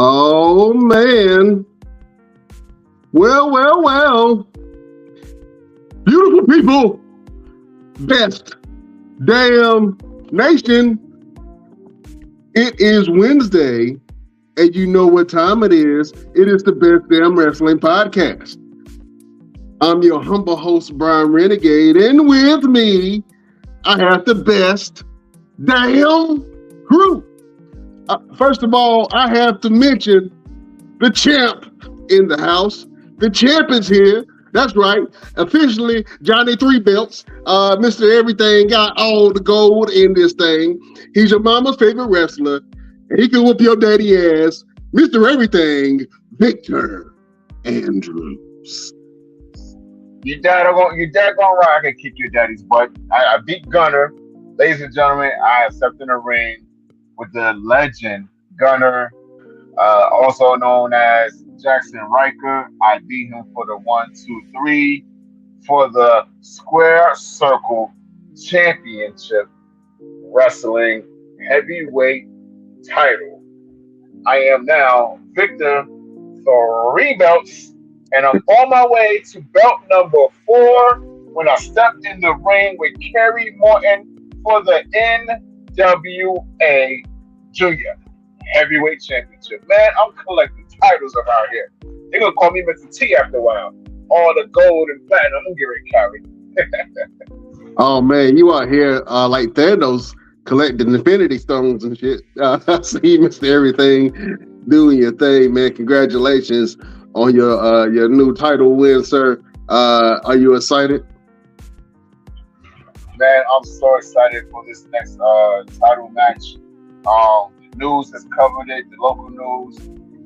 Oh man. Well. Beautiful people, best damn nation. It is Wednesday, and you know what time it is. It is the Best Damn Wrestling Podcast. I'm your humble host, Brian Renegade, and with me, I have the best damn crew. First of all, I have to mention the champ in the house. The champ is here. That's right. Officially, Johnny Three Belts. Mr. Everything got all the gold in this thing. He's your mama's favorite wrestler. He can whoop your daddy ass. Mr. Everything, Victor Andrews. You dad gonna right. I can kick your daddy's butt. I beat Gunner. Ladies and gentlemen, I have stepped in the ring with the legend Gunner, also known as Jackson Riker. I beat him for the 1, 2, 3 for the Square Circle Championship Wrestling Heavyweight title. I am now Victor Three Belts, and I'm on my way to belt number 4 when I stepped in the ring with Kerry Morton for the NWA Junior Heavyweight Championship. Man, I'm collecting titles around here. They're gonna call me Mr. T after a while. All the gold and platinum, I'm getting carried. Oh man, you out here like Thanos collecting Infinity Stones and shit. I see Mr. Everything doing your thing, man. Congratulations on your new title win, sir. Are you excited? Man, I'm so excited for this next title match. The news has covered it, the local news.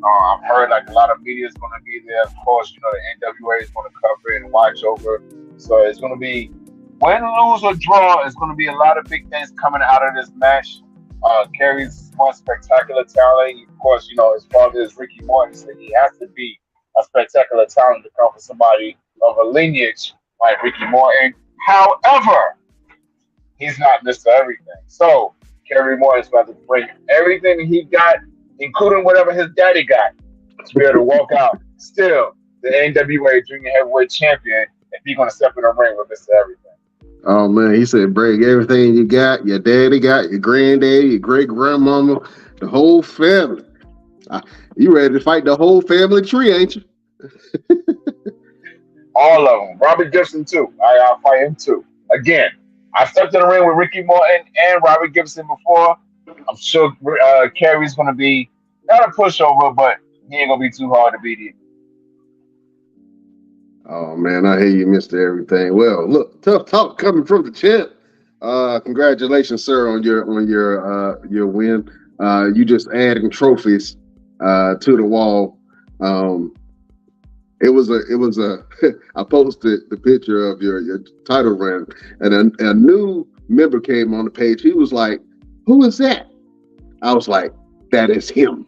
I've heard like a lot of media is going to be there. Of course, you know, the NWA is going to cover it and watch over. So it's going to be, win, lose, or draw, it's going to be a lot of big things coming out of this match. Kerry's one spectacular talent. Of course, you know, his father is Ricky Morton, so he has to be a spectacular talent to come from somebody of a lineage like Ricky Morton. However, he's not Mr. Everything. So Kerry Morton's about to bring everything he got, including whatever his daddy got, to be able to walk out still the NWA Junior Heavyweight Champion if he's going to step in the ring with Mr. Everything. Oh man, he said bring everything you got, your daddy got, your granddaddy, your great grandmama, the whole family. You ready to fight the whole family tree, ain't you? All of them. Robert Gibson too. I'll fight him too. Again, I stepped in the ring with Ricky Morton and Robert Gibson before. I'm sure Kerry's going to be not a pushover, but he ain't going to be too hard to beat either. Oh man, I hear you, Mr. Everything. Well, look, tough talk coming from the champ. Congratulations, sir, on your win. You just adding trophies to the wall. It was a I posted the picture of your title run, and a new member came on the page. He was like, "Who is that?" I was like, "That is him."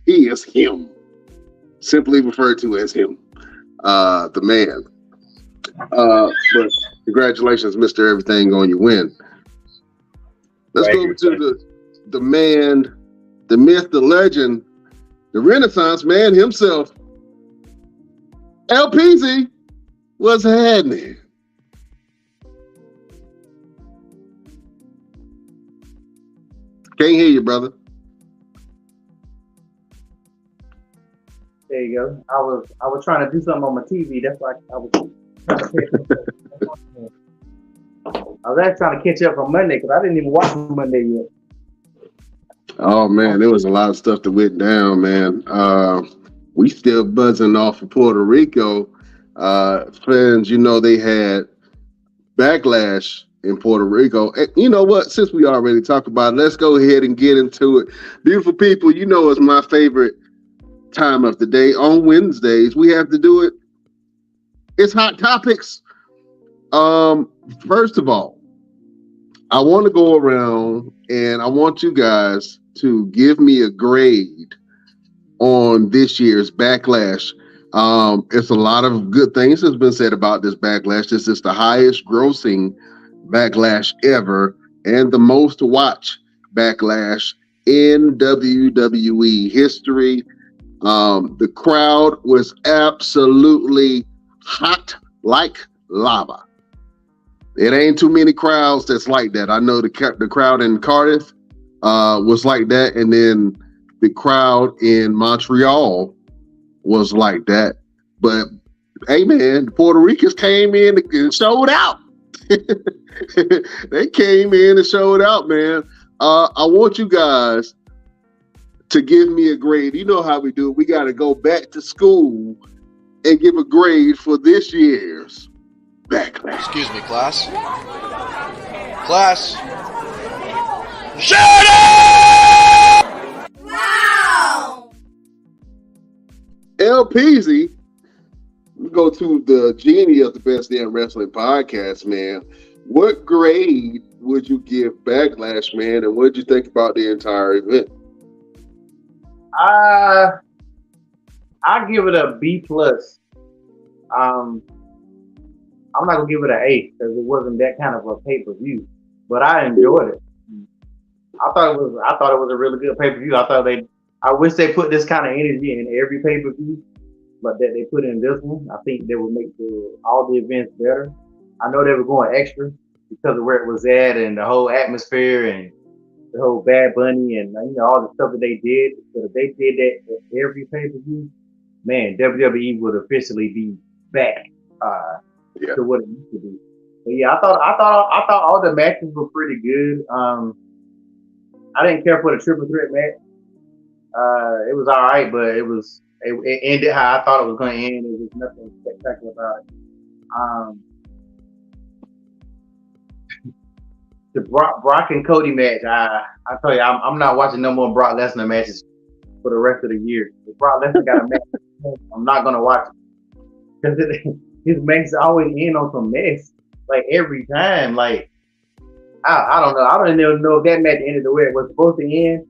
He is him. Simply referred to as him, the man. But congratulations, Mr. Everything, on your win. Let's go to the man, the myth, the legend, the Renaissance man himself. LPZ was happening. Can't hear you, brother. There you go. I was trying to do something on my TV. That's why I was trying to catch up. I was actually trying to catch up on Monday because I didn't even watch Monday yet. Oh man, there was a lot of stuff that went down, man. We still buzzing off of Puerto Rico. Friends, you know, they had backlash in Puerto Rico. And you know what? Since we already talked about it, let's go ahead and get into it. Beautiful people, you know it's my favorite time of the day. On Wednesdays, we have to do it. It's Hot Topics. First of all, I want to go around and I want you guys to give me a grade on this year's Backlash. It's a lot of good things that's been said about this Backlash. This is the highest grossing Backlash ever and the most watched Backlash in WWE history. The crowd was absolutely hot like lava. It ain't too many crowds that's like that. I know the crowd in Cardiff was like that, and then the crowd in Montreal was like that. But hey, man, the Puerto Ricans came in and showed out. They came in and showed out, man. I want you guys to give me a grade. You know how we do it. We got to go back to school and give a grade for this year's Backlash. Excuse me, class. Class. Shut up! Wow! LPZ, we go to the genie of the Best Damn Wrestling Podcast, man. What grade would you give Backlash, man, and what did you think about the entire event? I give it a B plus. I'm not gonna give it an A because it wasn't that kind of a pay per view, but I enjoyed it. I thought it was a really good pay per view. I wish they put this kind of energy in every pay per view, but that they put in this one, I think they would make all the events better. I know they were going extra because of where it was at and the whole atmosphere and the whole Bad Bunny and all the stuff that they did. But if they did that at every pay per view, man, WWE would officially be back to what it used to be. But yeah, I thought all the matches were pretty good. I didn't care for the triple threat match. It was all right, but it ended how I thought it was going to end. There was nothing spectacular about it. The Brock and Cody match, I tell you, I'm not watching no more Brock Lesnar matches for the rest of the year. If Brock Lesnar got a match, I'm not gonna watch it because his matches always end on some mess, like every time. Like I don't know. I don't even know if that match ended the way it was supposed to end.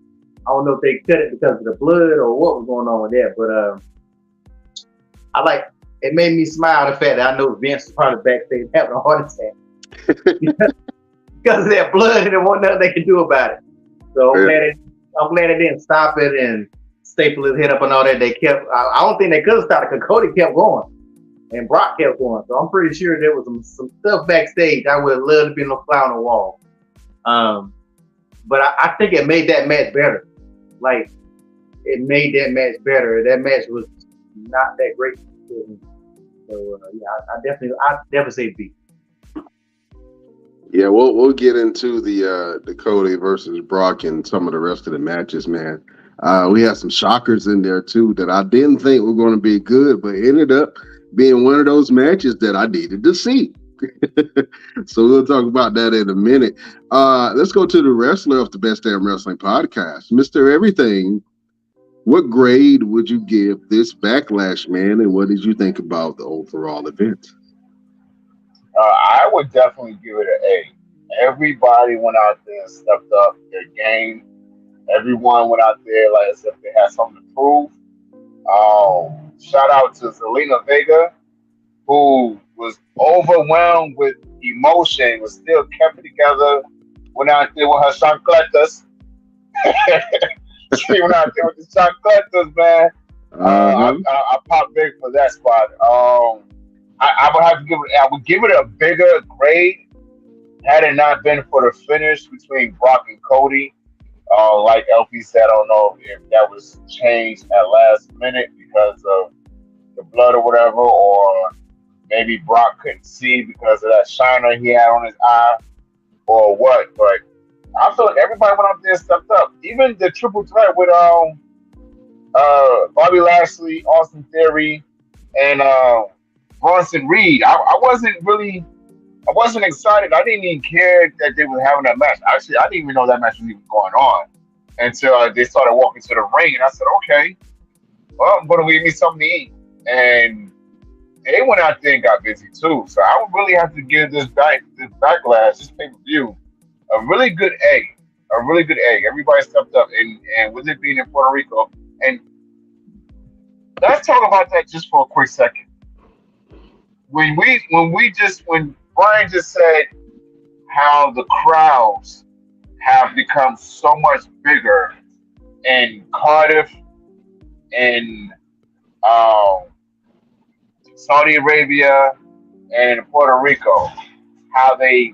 I don't know if they cut it because of the blood or what was going on with that. But it made me smile the fact that I know Vince was probably backstage having a heart attack. Because of that blood, and there wasn't nothing they could do about it. So I'm glad it didn't stop it and staple his head up and all that. They kept. I don't think they could have stopped it because Cody kept going, and Brock kept going. So I'm pretty sure there was some stuff backstage. I would have loved to be on a fly on the wall. But I think it made that match better. Like it made that match better. That match was not that great. So I definitely say B. Yeah, we'll get into the Cody versus Brock and some of the rest of the matches, man. We had some shockers in there too that I didn't think were going to be good, but ended up being one of those matches that I needed to see. So we'll talk about that in a minute. Let's go to the wrestler of the Best Damn Wrestling Podcast, Mr. Everything. What grade would you give this Backlash, man, and what did you think about the overall event? I would definitely give it an A. Everybody went out there and stepped up their game. Everyone went out there like as if they had something to prove. Shout out to Zelina Vega, who was overwhelmed with emotion, but still kept it together. Went out there with her chancletas. She went out there with the chancletas, man. I popped big for that spot. I would give it a bigger grade had it not been for the finish between Brock and Cody. Like LP said, I don't know if that was changed at last minute because of the blood or whatever, or maybe Brock couldn't see because of that shiner he had on his eye, or what. But I feel like everybody went out there and stepped up. Even the triple threat with Bobby Lashley, Austin Theory, and Bronson Reed. I wasn't excited. I didn't even care that they were having that match. Actually, I didn't even know that match was even going on until they started walking to the ring, and I said, okay, well, I'm going to give me something to eat. And they went out there and got busy too. So I would really have to give this Backlash, this pay-per-view, a really good A. A really good A. Everybody stepped up, and with it being in Puerto Rico, and let's talk about that just for a quick second. When Brian just said how the crowds have become so much bigger in Cardiff, in um, Saudi Arabia, and in Puerto Rico, how they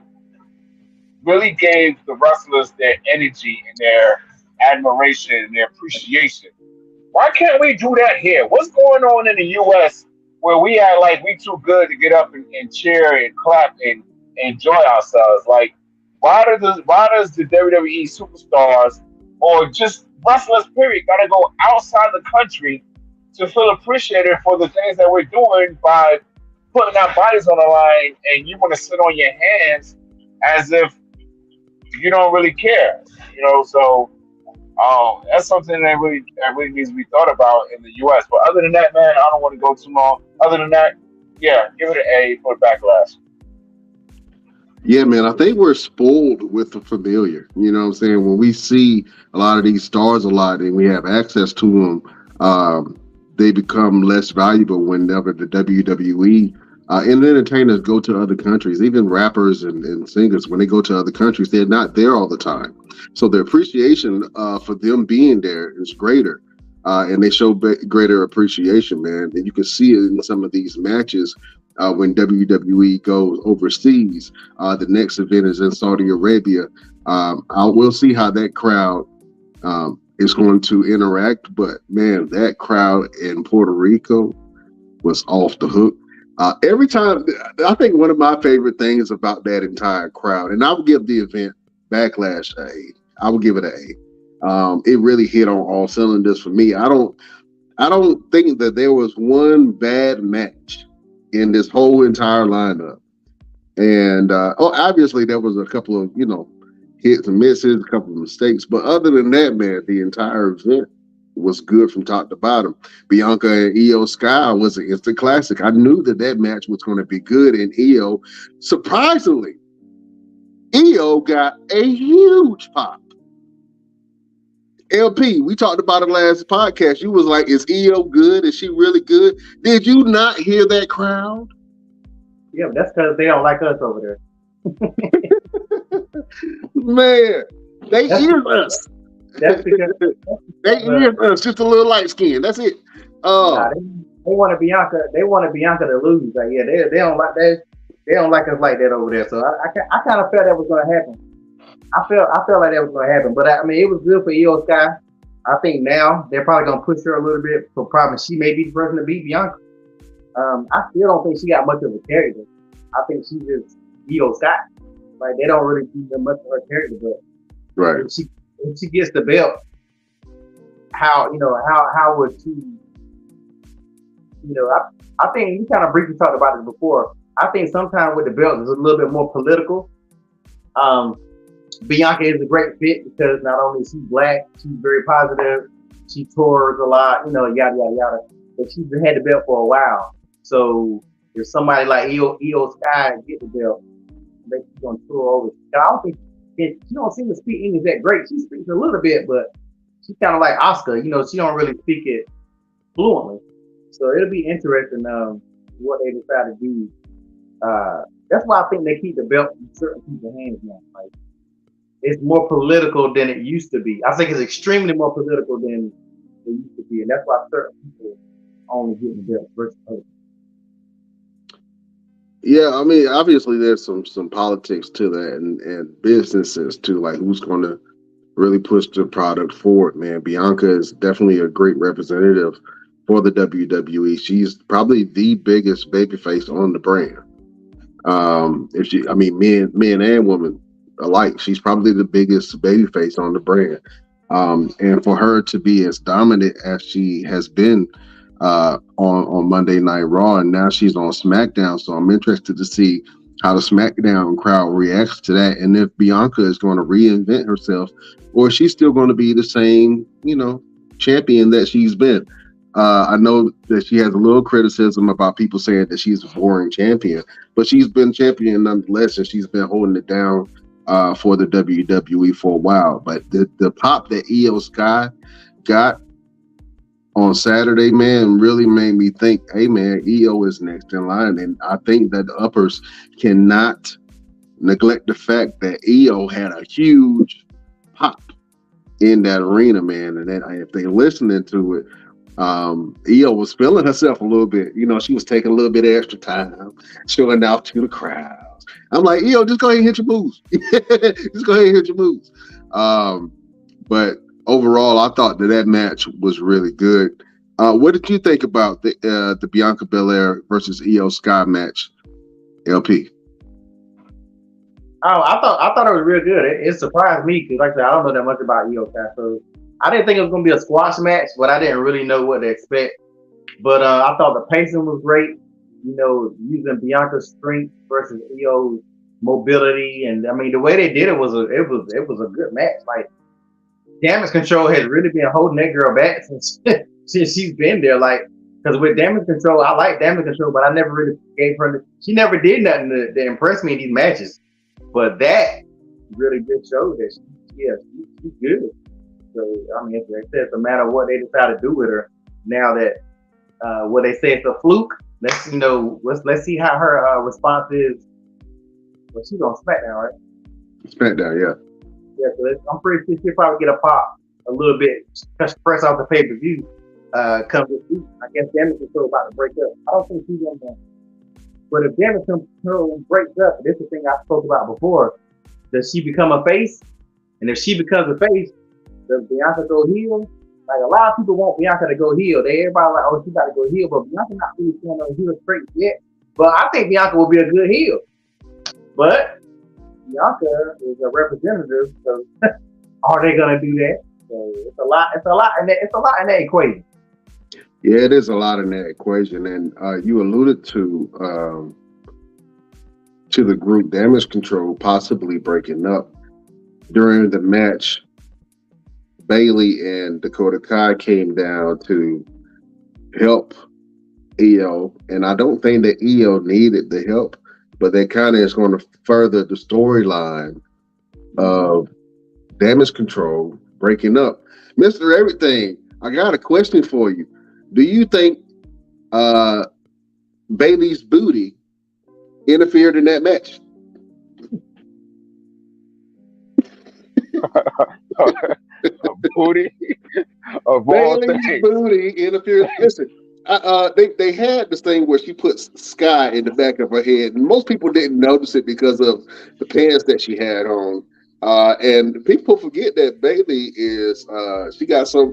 really gave the wrestlers their energy and their admiration and their appreciation. Why can't we do that here? What's going on in the U.S. where we act like we too good to get up and cheer and clap and enjoy ourselves? Like, why does the WWE superstars or just wrestlers period gotta go outside the country to feel appreciated for the things that we're doing by putting our bodies on the line, and you want to sit on your hands as if you don't really care, So that's something that really needs to be thought about in the U.S. But other than that, man, I don't want to go too long. Other than that, yeah, give it an A for Backlash. Yeah, man, I think we're spoiled with the familiar. You know what I'm saying? When we see a lot of these stars a lot and we have access to them, they become less valuable whenever the WWE and entertainers go to other countries. Even rappers and singers, when they go to other countries, they're not there all the time. So the appreciation for them being there is greater. And they show greater appreciation, man. And you can see it in some of these matches. When WWE goes overseas, the next event is in Saudi Arabia. We'll see how that crowd is going to interact. But man, that crowd in Puerto Rico was off the hook. Every time, I think one of my favorite things about that entire crowd, and I would give the event Backlash an A. I would give it an A. It really hit on all cylinders for me. I don't think that there was one bad match in this whole entire lineup. And obviously there was a couple of, hits and misses, a couple of mistakes. But other than that, man, the entire event was good from top to bottom. Bianca and Io Sky was an instant classic. I knew that match was going to be good. And Io, surprisingly, Io got a huge pop. LP, we talked about it last podcast. You was like, is Io good? Is she really good? Did you not hear that crowd? Yeah, that's because they don't like us over there. Man, they hear us. That's because they hear us. Just a little light skin. That's it. Nah, they wanted Bianca. They wanted Bianca to lose. Like, yeah, they don't like that. They don't like us like that over there. So I kind of felt that was going to happen. I felt like that was going to happen, but I mean, it was good for Io Sky. I think now they're probably going to push her a little bit. So probably she may be the person to beat Bianca. I still don't think she got much of a character. I think she's just Io Sky. Like, they don't really see much of her character, but right. If she gets the belt, how would she? I think we kind of briefly talked about it before. I think sometimes with the belt, it's a little bit more political. Bianca is a great fit because not only is she black, she's very positive, she tours a lot, yada yada yada. But she's had the belt for a while. So if somebody like Io Sky get the belt, she's gonna tour over. I don't think she don't seem to speak English that great. She speaks a little bit, but she's kind of like Asuka. She don't really speak it fluently. So it'll be interesting what they decide to do. That's why I think they keep the belt in certain people's hands now. Like, it's more political than it used to be. I think it's extremely more political than it used to be, and that's why certain people only get the belt versus others. Yeah, I mean, obviously there's some politics to that and businesses too, like who's going to really push the product forward, man. Bianca is definitely a great representative for the WWE. She's probably the biggest babyface on the brand. Men and women alike, she's probably the biggest babyface on the brand. And for her to be as dominant as she has been on Monday Night Raw, and now she's on SmackDown. So I'm interested to see how the SmackDown crowd reacts to that, and if Bianca is going to reinvent herself, or she's still going to be the same, champion that she's been. I know that she has a little criticism about people saying that she's a boring champion, but she's been champion nonetheless, and she's been holding it down for the WWE for a while. But the pop that Io Sky got on Saturday, man, really made me think, hey, man, Io is next in line. And I think that the uppers cannot neglect the fact that Io had a huge pop in that arena, man. And then if they listening to it, Io was feeling herself a little bit. You know, she was taking a little bit of extra time, showing out to the crowds. I'm like, Io, just go ahead and hit your moves. Just go ahead and hit your moves. But overall, I thought that match was really good. What did you think about the Bianca Belair versus Io Sky match, LP? Oh, I thought it was real good. It surprised me because, like I said, I don't know that much about Io Sky, so I didn't think it was going to be a squash match, but I didn't really know what to expect. But I thought the pacing was great. You know, using Bianca's strength versus Io's mobility, and I mean the way they did it was a good match. Like, Damage Control has really been holding that girl back since she's been there. Like, because with Damage Control, I like Damage Control, but I never really gave her. She never did nothing to impress me in these matches. But that really just showed that she's good. So I mean, it's a matter of what they decide to do with her. Now that what they say it's a fluke. Let's see how her response is. Well, she's on SmackDown, right? SmackDown, yeah. Yeah, so I'm pretty sure she'll probably get a pop a little bit, press off the pay-per-view. Come this week, I guess Damage Control about to break up. I don't think she's gonna. But if Damage Control breaks up, this is the thing I spoke about before. Does she become a face? And if she becomes a face, does Bianca go heel? Like, a lot of people want Bianca to go heel. Everybody like, oh, she got to go heel, but Bianca not really showing no heel straight yet. But I think Bianca will be a good heel. But Bianca is a representative, so are they gonna do that? So it's a lot in that equation. Yeah, it is a lot in that equation, and you alluded to the group Damage Control possibly breaking up during the match. Bayley and Dakota Kai came down to help Io, and I don't think that Io needed the help, but that kind of is going to further the storyline of Damage Control breaking up. Mr. Everything, I got a question for you. Do you think Bayley's booty interfered in that match? A booty of all things. Booty interfered. Listen, they had this thing where she put Sky in the back of her head, and most people didn't notice it because of the pants that she had on. And people forget that Bayley is she got some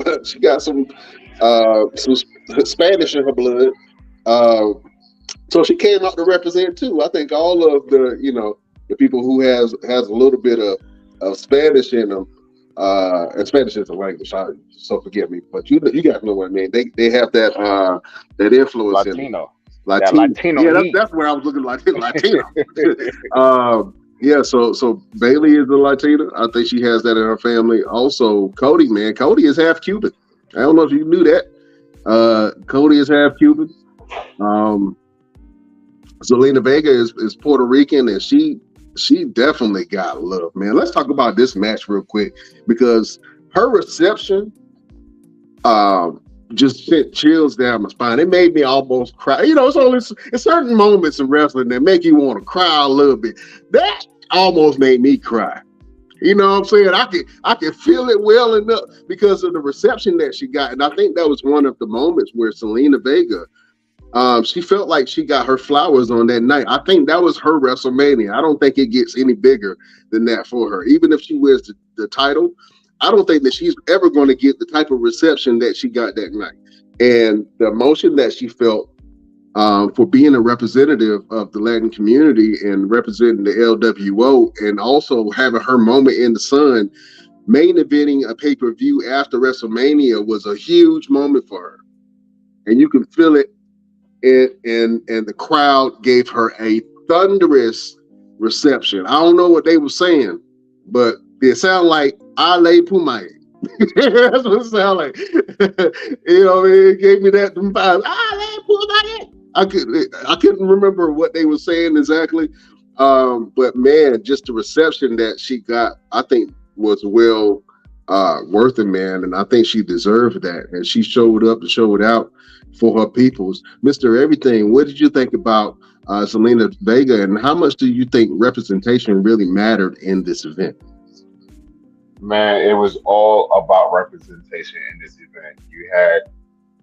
Spanish in her blood. So she came out to represent too. I think all of the people who has a little bit of Spanish in them. And Spanish is a language, so forgive me, but you guys know what I mean. They have that influence. Latino. Yeah, that's where I was looking like Latino. Yeah, so Bayley is a Latina. I think she has that in her family. Also, Cody is half Cuban. I don't know if you knew that. Cody is half Cuban. Zelina Vega is Puerto Rican, and she definitely got love, man. Let's talk about this match real quick because her reception just sent chills down my spine. It made me almost cry. You know, it's certain moments in wrestling that make you want to cry a little bit. That almost made me cry. You know what I'm saying? I can feel it welling up because of the reception that she got. And I think that was one of the moments where Zelina Vega, she felt like she got her flowers on that night. I think that was her WrestleMania. I don't think it gets any bigger than that for her. Even if she wins the title, I don't think that she's ever going to get the type of reception that she got that night. And the emotion that she felt for being a representative of the Latin community and representing the LWO, and also having her moment in the sun, main eventing a pay-per-view after WrestleMania was a huge moment for her. And you can feel it. And the crowd gave her a thunderous reception. I don't know what they were saying, but it sounded like Ale Pumaye. That's what it sounded like. You know, it gave me that vibe. Ale Pumaye. I couldn't remember what they were saying exactly, but man, just the reception that she got, I think was well worth it, man, and I think she deserved that, and she showed up and showed out for her peoples. Mr. Everything, what did you think about Zelina Vega, and how much do you think representation really mattered in this event? Man, it was all about representation in this event. You had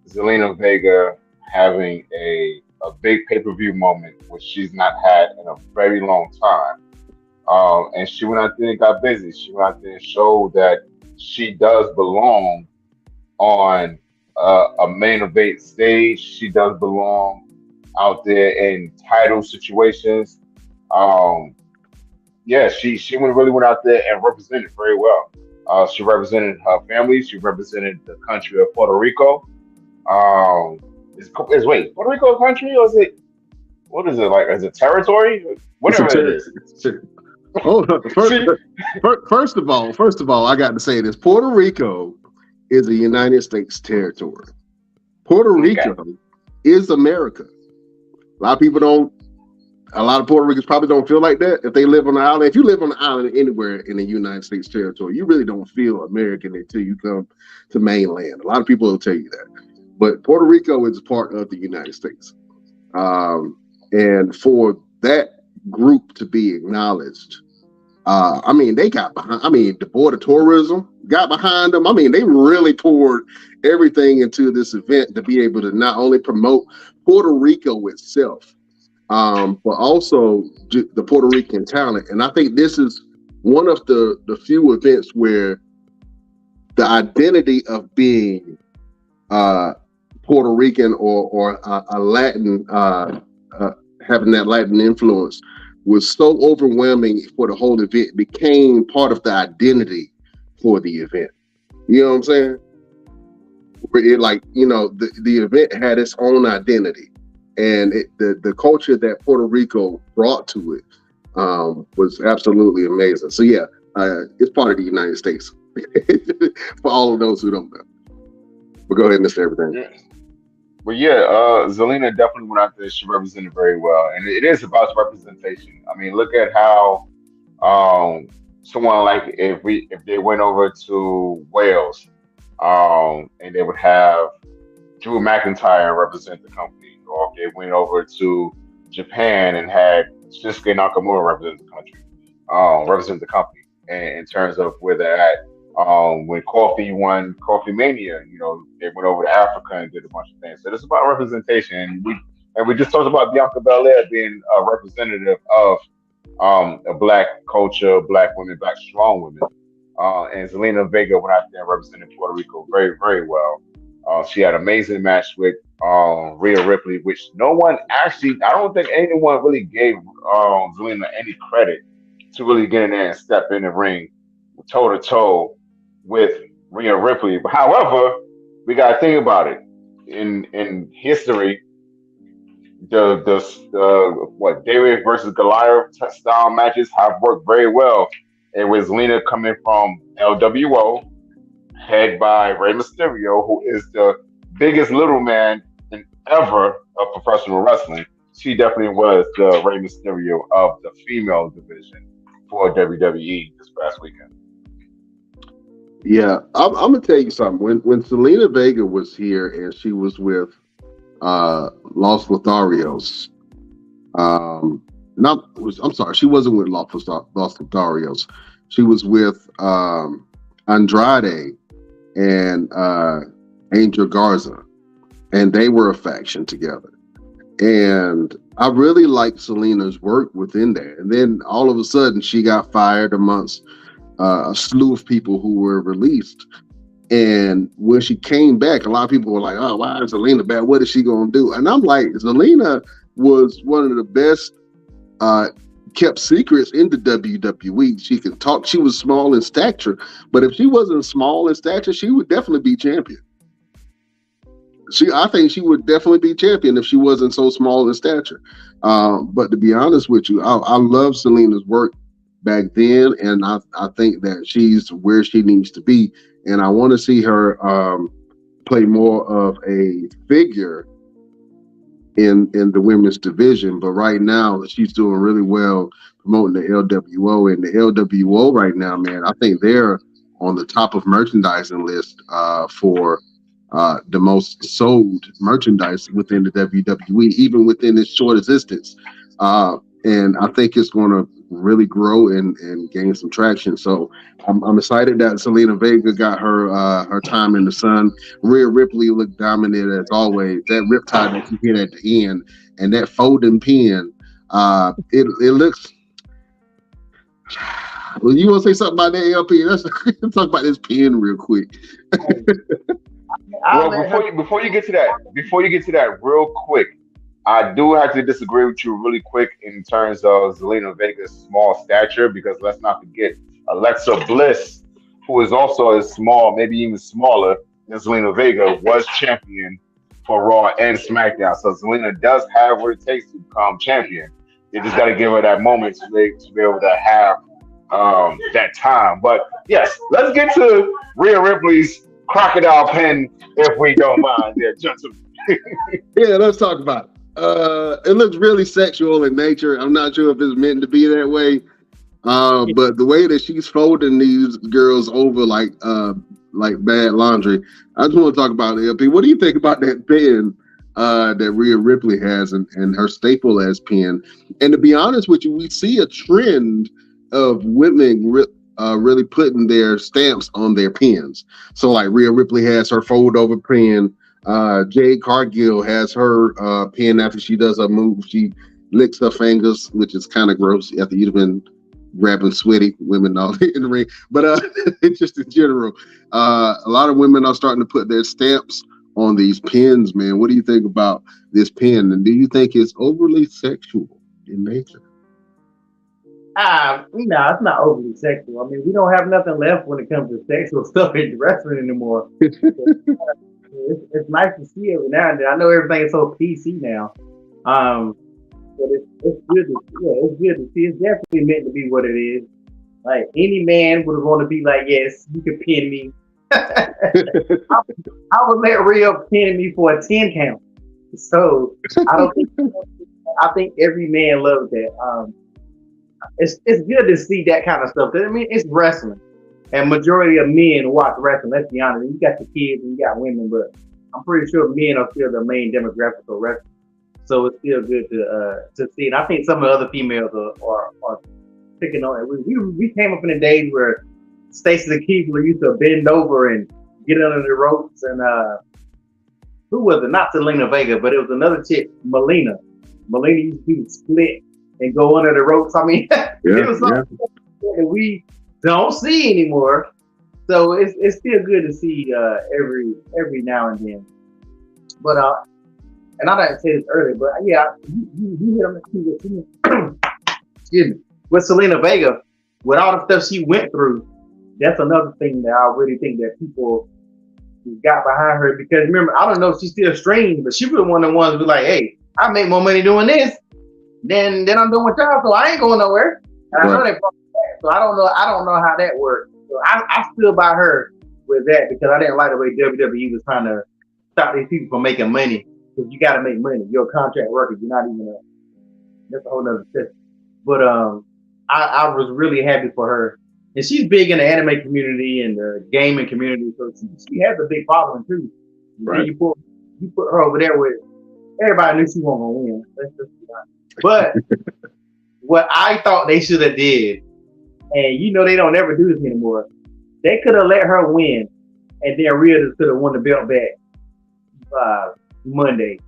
Zelina Vega having a big pay per view moment, which she's not had in a very long time. And she went out there and got busy. She went out there and showed that she does belong on a main event stage. She does belong out there in title situations. Um, yeah, she really went out there and represented very well. She represented her family. She represented the country of Puerto Rico. Is wait, Puerto Rico a country or is it what is it like? Is it territory? It's a Whatever it is. Oh, See, first of all, I got to say this: Puerto Rico is a United States territory. Puerto okay. Rico is America. A lot of people don't. A lot of Puerto Ricans probably don't feel like that if they live on an island. If you live on an island anywhere in the United States territory, you really don't feel American until you come to mainland. A lot of people will tell you that. But Puerto Rico is part of the United States. And for that group to be acknowledged, I mean, they got behind. I mean, the Board of Tourism got behind them. I mean, they really poured everything into this event to be able to not only promote Puerto Rico itself, but also the Puerto Rican talent. And I think this is one of the few events where the identity of being Puerto Rican or a Latin, having that Latin influence was so overwhelming for the whole event. It became part of the identity for the event. You know what I'm saying? Where it like, the event had its own identity. And the culture that Puerto Rico brought to it was absolutely amazing. So yeah, it's part of the United States for all of those who don't know. But go ahead, Mr. Everything. Yeah. But yeah, Zelina definitely went out there. She represented very well, and it is about representation. I mean, look at how someone like if they went over to Wales, and they would have Drew McIntyre represent the company, or if they went over to Japan and had Shinsuke Nakamura represent the country, represent the company, in terms of where they're at. When Coffee won Coffee Mania, they went over to Africa and did a bunch of things. So it's about representation, and we just talked about Bianca Belair being a representative of a black culture, black women, black strong women. And Zelina Vega went out there and represented Puerto Rico very, very well. She had an amazing match with Rhea Ripley, which no one actually, I don't think anyone really gave Zelina any credit to really get in there and step in the ring toe to toe with Rhea Ripley. However, we got to think about it. In history, the David versus Goliath style matches have worked very well. It was Lena coming from LWO, head by Rey Mysterio, who is the biggest little man in ever of professional wrestling. She definitely was the Rey Mysterio of the female division for WWE this past weekend. Yeah, I'm gonna tell you something. When Zelina Vega was here and she was with Los Lotharios, I'm sorry, she wasn't with Los Lotharios. She was with Andrade and Angel Garza, and they were a faction together. And I really liked Zelina's work within there. And then all of a sudden, she got fired amongst a slew of people who were released. And when she came back, a lot of people were like, "Oh, why is Zelina bad? What is she gonna do?" And I'm like, Zelina was one of the best kept secrets in the WWE. She can talk. She was small in stature, but if she wasn't small in stature, she would definitely be champion. I think she would definitely be champion if she wasn't so small in stature. But to be honest with you, I love Zelina's work back then, and I think that she's where she needs to be. And I want to see her play more of a figure in the women's division. But right now, she's doing really well promoting the LWO. And the LWO right now, man, I think they're on the top of merchandising list for the most sold merchandise within the WWE, even within its short existence. And I think it's going to really grow and gain some traction. So I'm excited that Selena Vega got her time in the sun. Rhea Ripley looked dominant as always. That riptide that she hit at the end and that folding pin, it looks. Well, you want to say something about that LP? Let's talk about this pin real quick. Well, before you get to that, real quick, I do have to disagree with you really quick in terms of Zelina Vega's small stature, because let's not forget Alexa Bliss, who is also as small, maybe even smaller than Zelina Vega, was champion for Raw and SmackDown. So Zelina does have what it takes to become champion. You just got to give her that moment to be able to have that time. But yes, let's get to Rhea Ripley's crocodile pen, if we don't mind, there, gentlemen. Yeah, let's talk about it. It looks really sexual in nature. I'm not sure if it's meant to be that way, but the way that she's folding these girls over like bad laundry. I just want to talk about LP. What do you think about that pin that Rhea Ripley has and her staple as pin? And to be honest with you, we see a trend of women really putting their stamps on their pins. So like Rhea Ripley has her fold over pin. Jade Cargill has her pin after she does a move. She licks her fingers, which is kind of gross after you've been grabbing sweaty women all in the ring. But just in general, a lot of women are starting to put their stamps on these pins, man. What do you think about this pin? And do you think it's overly sexual in nature? No, it's not overly sexual. I mean, we don't have nothing left when it comes to sexual stuff in wrestling anymore. It's nice to see every now and then. I know everything is so PC now, but it's good to see. It's definitely meant to be what it is. Like any man would want to be like, yes, you can pin me. I would let Rhea pin me for a 10 count. So I think every man loves that. It's good to see that kind of stuff. I mean, it's wrestling. And majority of men watch wrestling, let's be honest. You got the kids and you got women, but I'm pretty sure men are still the main demographic of wrestling. So it's still good to see. And I think some of the other females are picking on it. We came up in the days where Stacy Keibler used to bend over and get under the ropes. And who was it? Not Zelina Vega, but it was another chick, Melina. Melina used to do the split and go under the ropes. I mean, it was something that we don't see anymore. So it's still good to see every now and then. But and I didn't say this earlier, but yeah, you hit on the excuse me. With Zelina Vega, with all the stuff she went through, that's another thing that I really think that people got behind her. Because remember, I don't know if she's still streaming, but she was one of the ones who was like, hey, I make more money doing this than I'm doing with y'all, so I ain't going nowhere. And I know that. So I don't know how that worked. So I stood by her with that because I didn't like the way WWE was trying to stop these people from making money. Because you got to make money. You're a contract worker. You're not even that's a whole nother system. But I was really happy for her. And she's big in the anime community and the gaming community. So she has a big following too. Right. You put her over there with everybody knew she wasn't gonna win. Let's just be honest. But what I thought they should have did, and you know they don't ever do this anymore, they could have let her win, and then Rhea could have won the belt back Monday.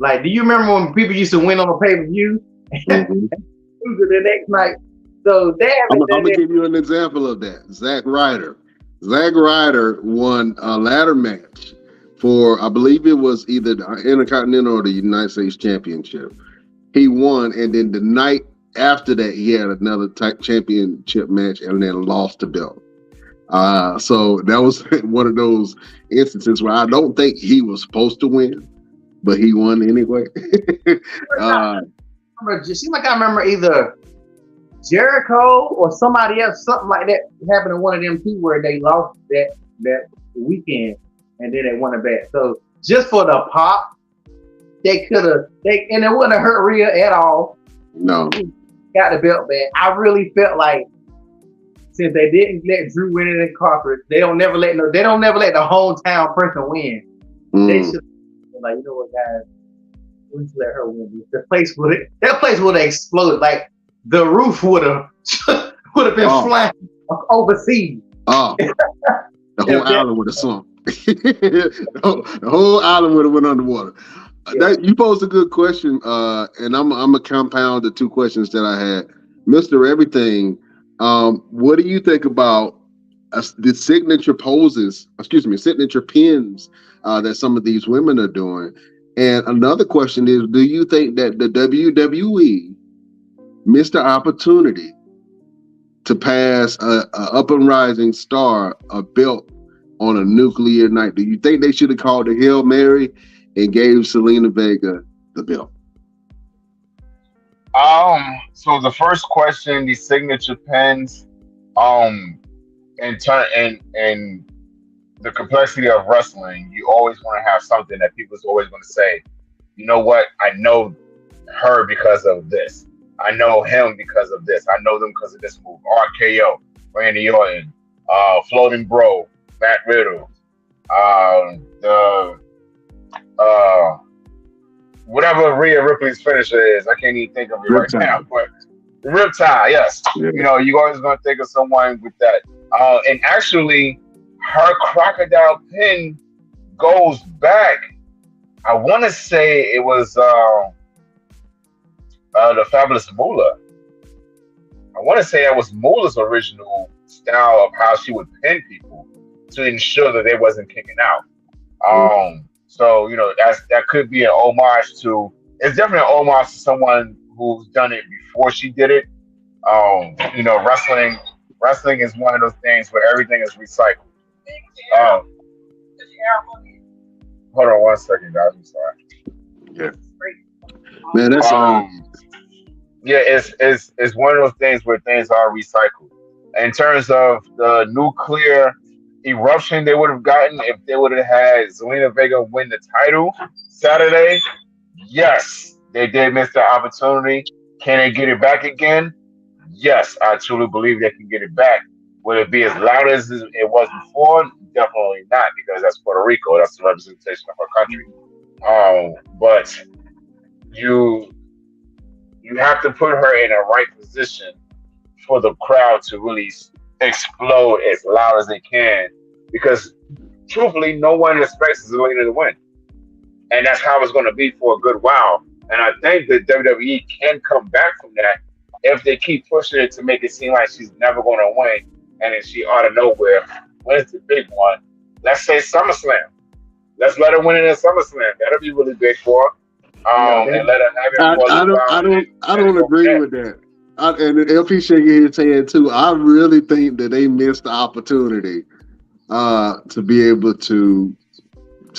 Like, do you remember when people used to win on a pay-per-view and lose it the next night? So I'm gonna give you an example of that. Zack Ryder. Zack Ryder won a ladder match for, I believe it was either the Intercontinental or the United States Championship. He won, and then the night after that, he had another championship match and then lost the belt. So that was one of those instances where I don't think he was supposed to win, but he won anyway. It seemed like I remember either Jericho or somebody else, something like that happened to one of them too, where they lost that weekend and then they won it back. So just for the pop, they could have, and it wouldn't have hurt Rhea at all. No. Got the belt back. I really felt like since they didn't let Drew win it in corporate, they don't never let the hometown person win. They should like, you know what, guys, we should let her win. That place would have exploded. Like the roof would have been flat overseas. Oh, the whole island would have sunk. The whole island would have went underwater. You posed a good question, and I'm a compound the two questions that I had. Mr. Everything, what do you think about the signature pins that some of these women are doing? And another question is, do you think that the WWE missed the opportunity to pass a up and rising star a belt on a nuclear night? Do you think they should have called a Hail Mary and gave Zelina Vega the belt? So the first question, the signature pins, in the complexity of wrestling, you always want to have something that people's always going to say, you know what, I know her because of this. I know him because of this. I know them because of this move. RKO, Randy Orton, Floating Bro, Matt Riddle, whatever Rhea Ripley's finisher is, I can't even think of it right now. But Riptide, yes. Yeah. You know, you're always going to think of someone with that. And actually, her crocodile pin goes back. I want to say it was the Fabulous Moolah. I want to say that was Moolah's original style of how she would pin people to ensure that they wasn't kicking out. So, you know, that could be an homage to, it's definitely an homage to someone who's done it before she did it. You know, wrestling is one of those things where everything is recycled. Hold on 1 second, guys. I'm sorry. Yeah. Man, that's yeah, it's one of those things where things are recycled. In terms of the nuclear eruption they would have gotten if they would have had Zelina Vega win the title Saturday, yes, they did miss the opportunity. Can they get it back again? Yes, I truly believe they can get it back. Will it be as loud as it was before? Definitely not, because that's Puerto Rico. That's the representation of our country. But you have to put her in a right position for the crowd to really explode as loud as they can, because truthfully, no one expects Zelina to win, and that's how it's going to be for a good while. And I think that WWE can come back from that if they keep pushing it to make it seem like she's never going to win, and then she out of nowhere wins the big one. Let's say SummerSlam. Let's let her win it at SummerSlam. That'll be really big for her. And let her have it. I don't agree with that. And LP shaking his head too. I really think that they missed the opportunity to be able to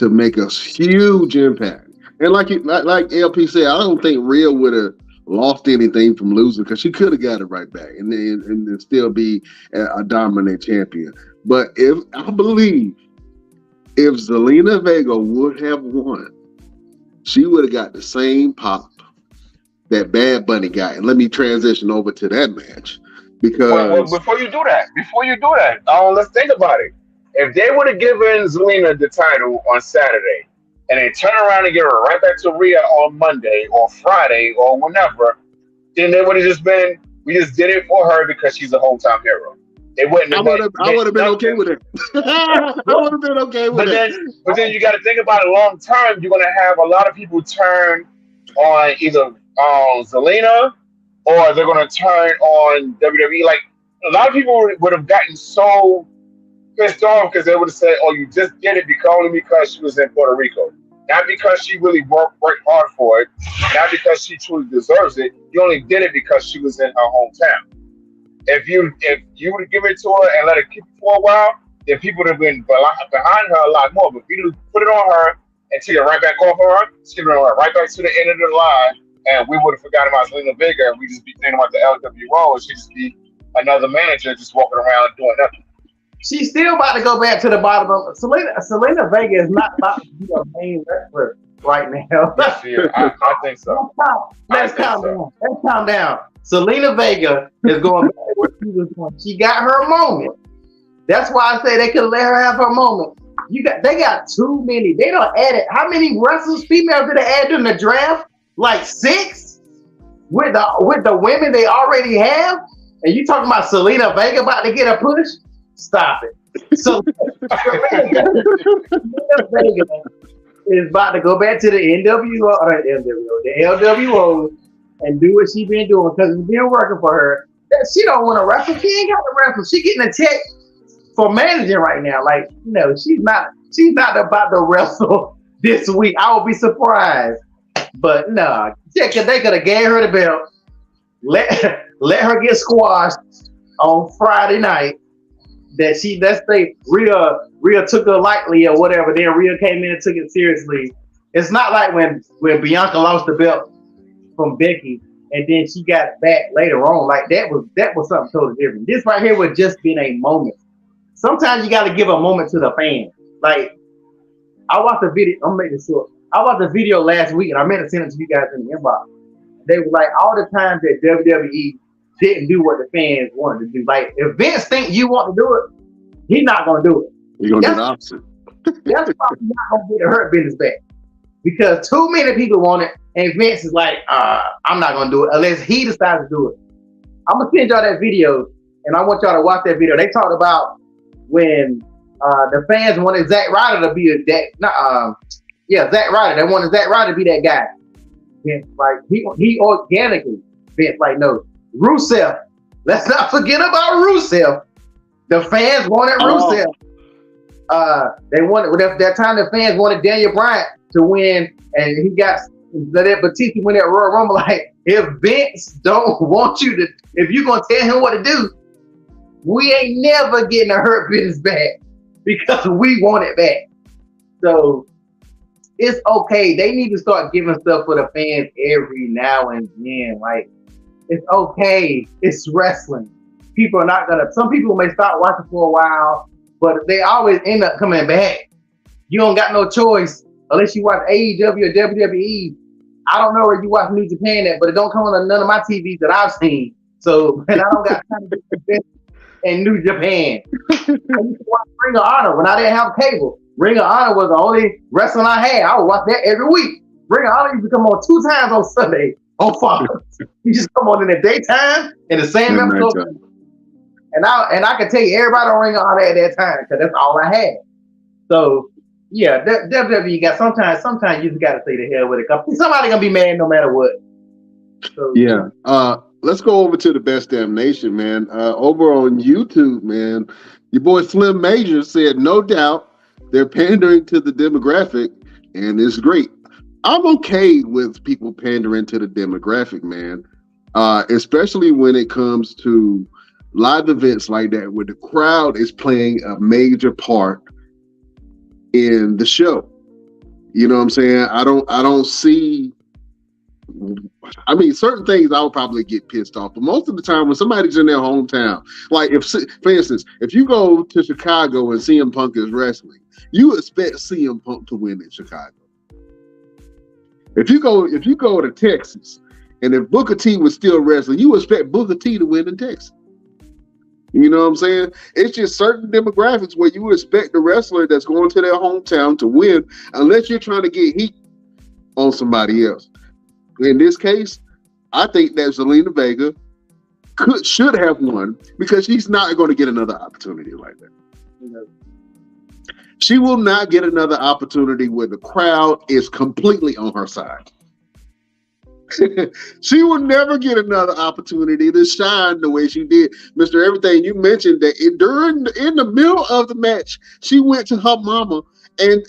make a huge impact. And like LP said, I don't think Rhea would have lost anything from losing, because she could have got it right back and then still be a dominant champion. But I believe if Zelina Vega would have won, she would have got the same pop that Bad Bunny got. And let me transition over to that match, because well, before you do that, let's think about it. If they would have given Zelina the title on Saturday and then turn around and give her right back to Rhea on Monday or Friday or whenever, then they would have just been, we just did it for her because she's a hometown hero. It wouldn't. I would have been okay with it. I would have been okay with it. But then you got to think about it long term. You're going to have a lot of people turn on either Zelina, or they're going to turn on WWE. Like, a lot of people would have gotten so pissed off because they would have said, "Oh, you just did it only because she was in Puerto Rico, not because she really worked hard for it, not because she truly deserves it. You only did it because she was in her hometown." If you would have given it to her and let her keep it for a while, then people would have been behind her a lot more. But if you put it on her and take it right back off of her, skip it on her right back to the end of the line, and we would have forgotten about Zelina Vega, and we just be thinking about the LWO, and she'd just be another manager just walking around doing nothing. She's still about to go back to the bottom of Zelina Vega is not about to be a main wrestler right now. Yeah, I think so. Let's calm down. Zelina Vega is going back to what she was doing. She got her moment. That's why I say they could let her have her moment. They got too many. They don't add it. How many wrestlers, females, did they add in the draft? Like 6? with the women they already have, and you talking about Selena Vega about to get a push? Stop it. So Selena Vega is about to go back to the the LWO, and do what she been doing because it's been working for her. She don't want to wrestle. She ain't got to wrestle. She getting a check for managing right now. Like, she's not about to wrestle this week. I would be surprised. But no, they could have gave her the belt. Let her get squashed on Friday night. Let's say Rhea took her lightly or whatever. Then Rhea came in and took it seriously. It's not like when Bianca lost the belt from Becky and then she got back later on. Like that was something totally different. This right here would just been a moment. Sometimes you got to give a moment to the fans. Like I watched the video. I'm making sure. I watched the video last week and I meant to send it to you guys in the inbox. They were like all the times that WWE didn't do what the fans wanted to do. Like if Vince think you want to do it, he's not gonna do it. He's gonna do the opposite. That's probably not gonna get the Hurt Business back because too many people want it, and Vince is like, I'm not gonna do it unless he decides to do it. I'm gonna send y'all that video, and I want y'all to watch that video. They talked about when the fans wanted Zack Ryder to be Zack Ryder. They wanted Zack Ryder to be that guy. Vince, like he organically, Vince, like no. Rusev. Let's not forget about Rusev. The fans wanted Rusev. They wanted that time. The fans wanted Daniel Bryan to win, and he got that Batista win that Royal Rumble. Like if Vince don't want you to, if you gonna tell him what to do, we ain't never getting a Hurt Business back because we want it back. So it's okay. They need to start giving stuff for the fans every now and then. Like. It's okay. It's wrestling. People are not gonna. Some people may stop watching for a while, but they always end up coming back. You don't got no choice unless you watch AEW or WWE. I don't know where you watch New Japan at, but it don't come on none of my TVs that I've seen. So, and I don't got time to invest in New Japan. I used to watch Ring of Honor when I didn't have cable. Ring of Honor was the only wrestling I had. I would watch that every week. Ring of Honor used to come on 2 times on Sunday. Oh fuck! You just come on in the daytime in the same episode, and I can tell you everybody on Ring of Honor at that time because that's all I had. So yeah, WWE got sometimes you just got to say the hell with it. Somebody gonna be mad no matter what. So, yeah. Let's go over to the Best Damn Nation, man. Over on YouTube, man, your boy Slim Major said, no doubt they're pandering to the demographic, and it's great. I'm okay with people pandering to the demographic, man, especially when it comes to live events like that, where the crowd is playing a major part in the show. You know what I'm saying? I don't see. I mean, certain things I would probably get pissed off, but most of the time when somebody's in their hometown, like for instance, if you go to Chicago and CM Punk is wrestling, you expect CM Punk to win in Chicago. If you go to Texas, and if Booker T was still wrestling, you expect Booker T to win in Texas. You know what I'm saying? It's just certain demographics where you expect the wrestler that's going to their hometown to win, unless you're trying to get heat on somebody else. In this case, I think that Zelina Vega should have won because she's not going to get another opportunity like that. You know? She will not get another opportunity where the crowd is completely on her side. She will never get another opportunity to shine the way she did. Mr. Everything, you mentioned that in the middle of the match, she went to her mama and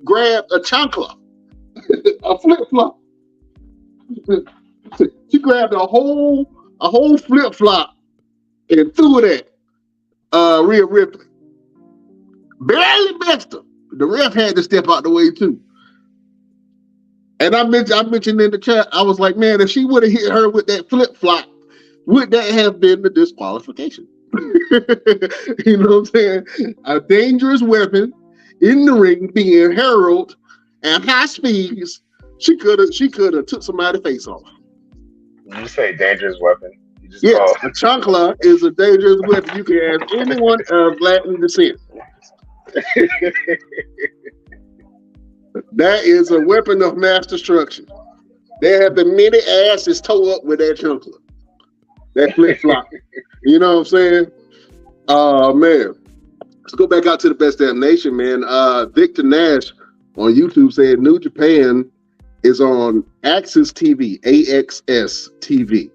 grabbed a chancla, a flip-flop. She grabbed a whole flip-flop and threw it at Rhea Ripley. Barely missed her. The ref had to step out the way too. And I mentioned in the chat, I was like, man, if she would have hit her with that flip-flop, would that have been the disqualification? You know what I'm saying? A dangerous weapon in the ring being heralded at high speeds. She could have took somebody's face off. When you say dangerous weapon, you just yes, a chancla is a dangerous weapon. You can ask anyone of Latin descent. That is a weapon of mass destruction. They have the mini asses toe up with that chunkler, that flip flop. You know what I'm saying? Man. Let's go back out to the best damn nation, man. Victor Nash on YouTube said New Japan is on Access TV, AXS TV.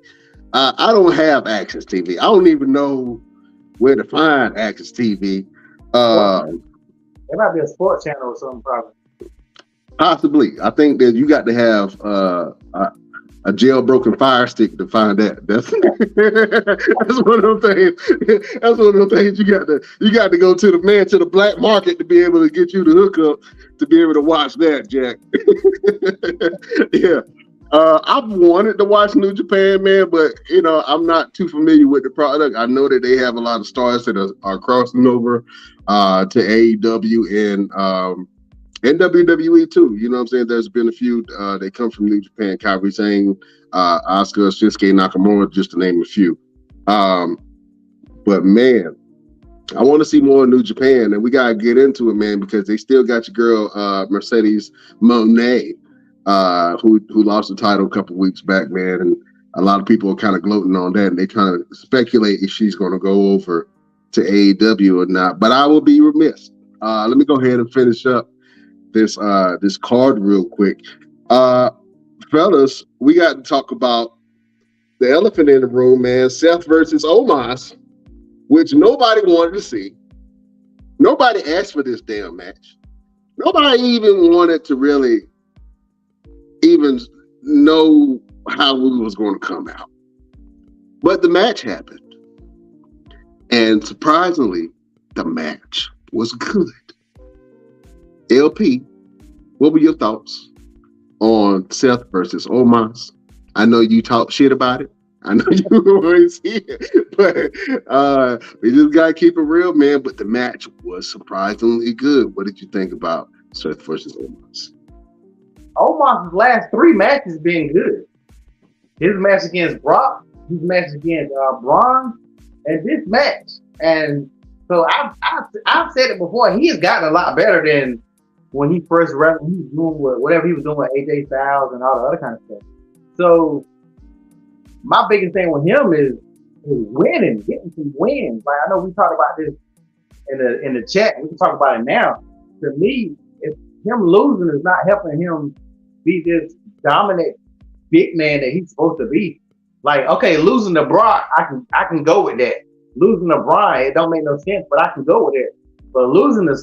I don't have Access TV. I don't even know where to find Access TV. It might be a sports channel or something, probably. Possibly. I think that you got to have a jailbroken fire stick to find that. That's one of them things. That's one of them things you got to go to the black market to be able to get you the hookup to be able to watch that, Jack. Yeah. I've wanted to watch New Japan, man, but I'm not too familiar with the product. I know that they have a lot of stars that are crossing over to AEW and WWE too. You know what I'm saying? There's been a few they come from New Japan, Kairi Sane, Asuka, Shinsuke Nakamura, just to name a few. But man, I want to see more New Japan, and we gotta get into it, man, because they still got your girl Mercedes Moné, who lost the title a couple weeks back, man, and a lot of people are kind of gloating on that, and they trying to speculate if she's going to go over to AEW or not. But I will be remiss. Let me go ahead and finish up this card real quick. Fellas, we got to talk about the elephant in the room, man. Seth versus Omos, which nobody wanted to see. Nobody asked for this damn match. Nobody even wanted to really even know how it was going to come out. But the match happened. And surprisingly, the match was good. LP, what were your thoughts on Seth versus Omos? I know you talk shit about it. I know you always hear it, but we just gotta keep it real, man. But the match was surprisingly good. What did you think about Seth versus Omos? Omos' last 3 matches been good. His match against Brock, his match against Braun, and this match. And so I've said it before. He has gotten a lot better than when he first wrestled. He was doing whatever he was doing with AJ Styles and all the other kind of stuff. So my biggest thing with him is winning, getting some wins. Like I know we talked about this in the chat. We can talk about it now. To me, if him losing is not helping him be this dominant big man that he's supposed to be. Like, okay, losing to Brock, I can go with that. Losing to Brian, it don't make no sense, but I can go with it. But losing to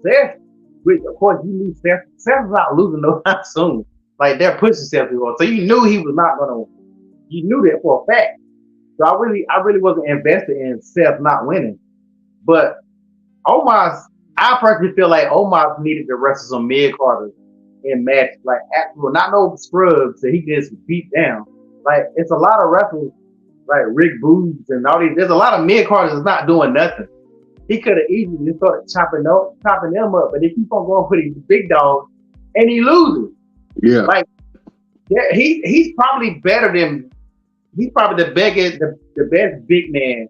Seth, which of course you knew Seth's not losing no time soon. Like they're pushing Seth before, so you knew he was not gonna. You knew that for a fact. So I really wasn't invested in Seth not winning. But Omos, I personally feel like Omos needed to wrestle some mid-carders in matches, like actual, not no scrubs that he just beat down. Like it's a lot of wrestlers like Rick Boogs and all these. There's a lot of mid-carders that's not doing nothing. He could have easily just started chopping them up, but they keep on going for these big dogs, and he loses. Yeah, like yeah, he's probably better than. He's probably the best big man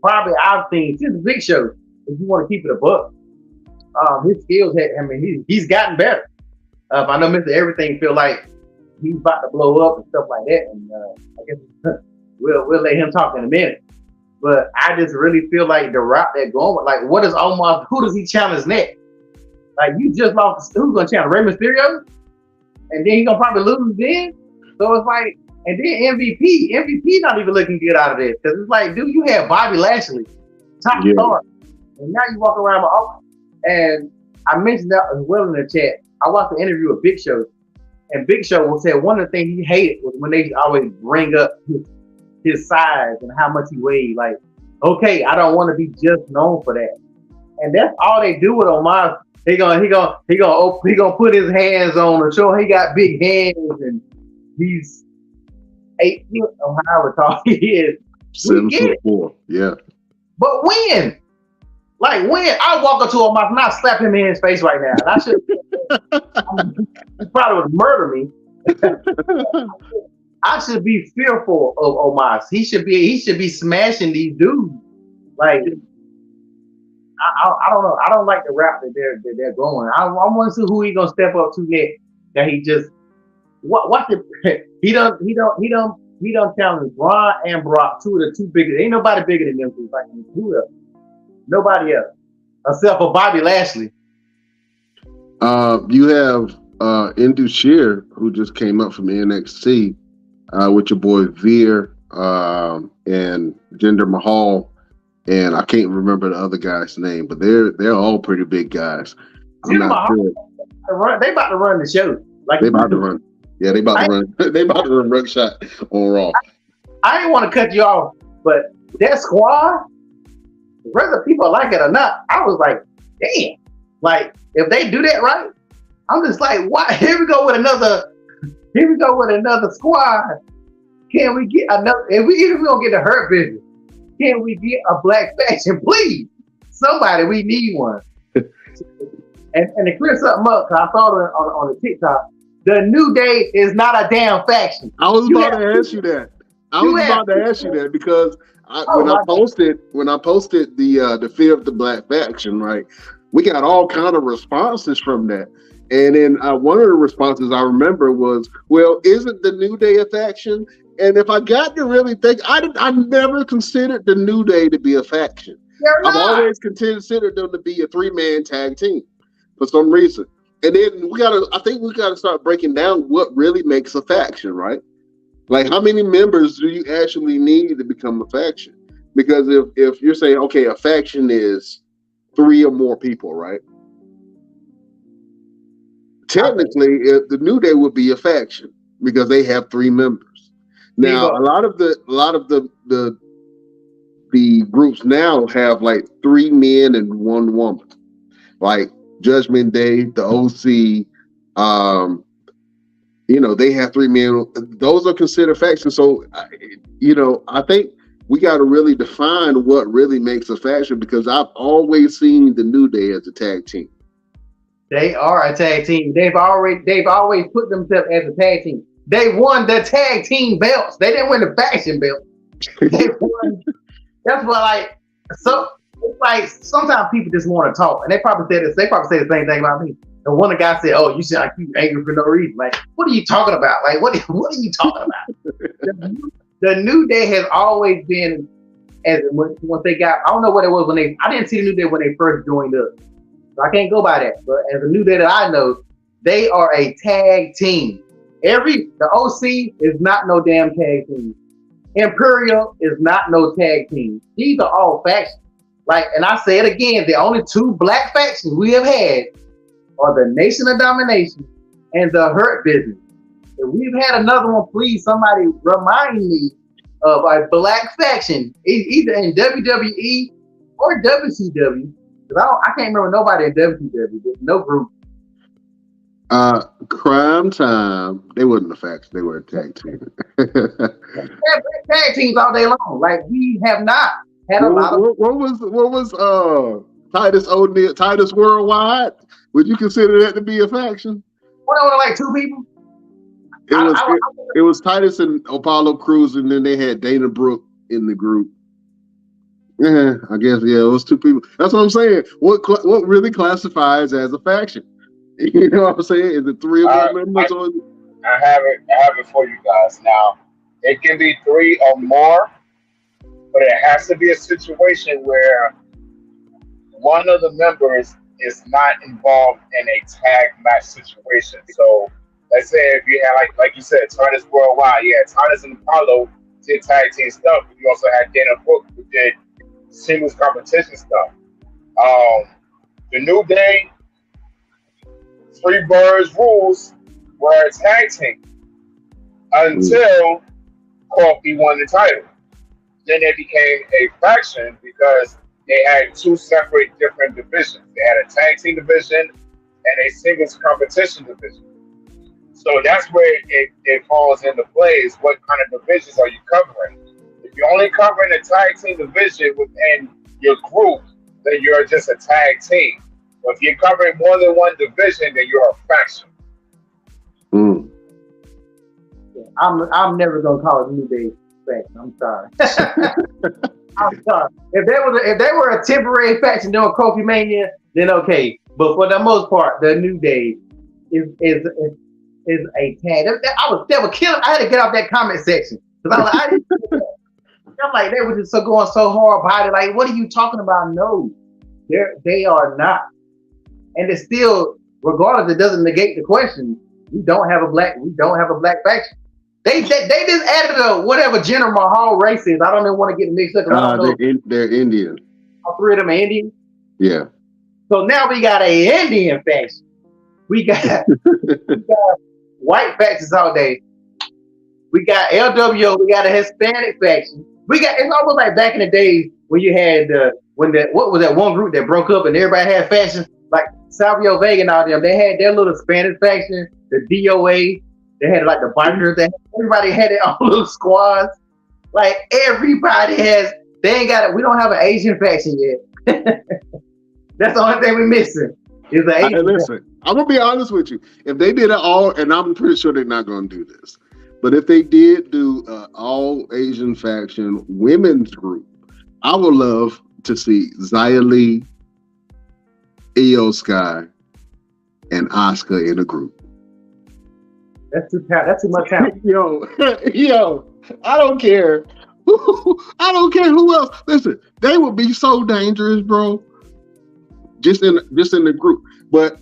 probably I've seen since Big Show. If you want to keep it a buck, his skills. He's gotten better. I know Mr. Everything feel like he's about to blow up and stuff like that, and I guess we'll let him talk in a minute. But I just really feel like the route they're going with, like, what is Omos? Who does he challenge next? Like, you just lost. Who's gonna challenge Rey Mysterio? And then he's gonna probably lose then. So it's like, and then MVP not even looking good out of this because it's like, dude, you had Bobby Lashley, top star, and now you walk around with Omos. And I mentioned that as well in the chat. I watched the interview with Big Show, and Big Show said one of the things he hated was when they always bring up his size and how much he weighed. Like, okay, I don't want to be just known for that. And that's all they do with Omos. He gonna put his hands on and show he got big hands and he's 8 foot or however tall he is. 7'4". Yeah. But when? Like when I walk up to Omos and I slap him in his face right now, and I should he probably would murder me. I should be fearful of Omos. He should be smashing these dudes. Like I don't know. I don't like the route that they're going. I want to see who he gonna step up to next. That he just Watch it. He don't challenge Braun and Brock, two of the two biggest. Ain't nobody bigger than them two. Like who else? Nobody else except for Bobby Lashley. You have Indus Sher, who just came up from NXT with your boy Veer and Jinder Mahal, and I can't remember the other guy's name, but they're all pretty big guys. I'm not sure. They about to run the show. Like they about to run. Yeah, they about to run. They about to run Buckshot on Raw. I didn't want to cut you off, but that squad, whether people like it or not, I was like, damn. Like if they do that right, I'm just like, why? Here we go with another squad. Can we get another? If we don't get the Hurt Business, can we get a black faction, please? Somebody, we need one. and to clear something up, cause I saw it on the TikTok. The New Day is not a damn faction. I was about to ask you that. Because when I posted the Fear of the Black Faction, right, we got all kind of responses from that. And then one of the responses I remember was, well, isn't the New Day a faction? And if I got to really think, I never considered the New Day to be a faction. I've always considered them to be a 3-man tag team for some reason. And then I think we gotta start breaking down what really makes a faction, right? Like how many members do you actually need to become a faction? Because if you're saying, okay, a faction is 3 or more people, right? Technically, the New Day would be a faction because they have 3 members. Now, a lot of the groups now have like 3 men and 1 woman, like Judgment Day, the OC. They have 3 men. Those are considered factions. So, I think we got to really define what really makes a faction because I've always seen the New Day as a tag team. They are a tag team. They've always put themselves as a tag team. They won the tag team belts. They didn't win the faction belt. They won. That's why, so it's like sometimes people just want to talk, and they probably say the same thing about me. And one guy said, "Oh, you sound like you angry for no reason." Like, what are you talking about? Like, what are you talking about? The New Day has always been, as once they got, I don't know what it was I didn't see the New Day when they first joined up. So I can't go by that. But as a New Day that I know, they are a tag team. The OC is not no damn tag team. Imperial is not no tag team. These are all factions. Like, and I say it again, the only 2 black factions we have had are the Nation of Domination and the Hurt Business. If we've had another one, please somebody remind me of a black faction, either in WWE or WCW. Because I can't remember nobody in WCW. There's no group. Crime Time. They wasn't a faction. They were a tag team. Tag teams all day long. Like we have not had a lot of. What was Titus O'Neil? Titus Worldwide? Would you consider that to be a faction? What, like 2 people? It was Titus and Apollo Crews, and then they had Dana Brooke in the group. Yeah, I guess it was 2 people. That's what I'm saying. What really classifies as a faction? You know what I'm saying? Is it 3 of them members? I have it for you guys. Now, it can be 3 or more, but it has to be a situation where one of the members is not involved in a tag match situation. So let's say if you had like you said, Titus Worldwide, Titus and Apollo did tag team stuff, but you also had Dana Brooke who did singles competition stuff. The New Day, Free Birds Rules were a tag team until Kofi won the title. Then they became a faction because they had 2 separate different divisions. They had a tag team division and a singles competition division. So that's where it falls into place. What kind of divisions are you covering? If you're only covering a tag team division within your group, then you're just a tag team. But if you're covering more than one division, then you're a faction. I'm never gonna call it New Day faction. I'm sorry. I'm sorry. If they were a temporary faction during Kofi Mania, then okay. But for the most part, the New Day is is a tag. They were killing. I had to get out that comment section because I was like, I didn't. I'm like, they were just going so hard about it. Like, what are you talking about? No, they are not. And it's still, regardless, it doesn't negate the question. We don't have a black faction. They just added a whatever Jinder Mahal race is. I don't even want to get mixed up. They're Indian. All three of them are Indian. Yeah. So now we got a Indian faction. We got white factions all day. We got LWO. We got a Hispanic faction. It's almost like back in the days when you had what was that one group that broke up and everybody had factions, like Savio Vega and all them. They had their little Spanish faction, the DOA. They had like the bikers. Everybody had their own little squads. Like everybody has. They ain't got it. We don't have an Asian faction yet. That's the only thing we're missing. Is the Asian listen, I'm gonna be honest with you. If they did it all, and I'm pretty sure they're not gonna do this, but if they did do all Asian faction women's group, I would love to see Xia Li, Io Sky, and Asuka in a group. That's too much talent. Yo, I don't care. I don't care who else. Listen, they would be so dangerous, bro. Just in the group. But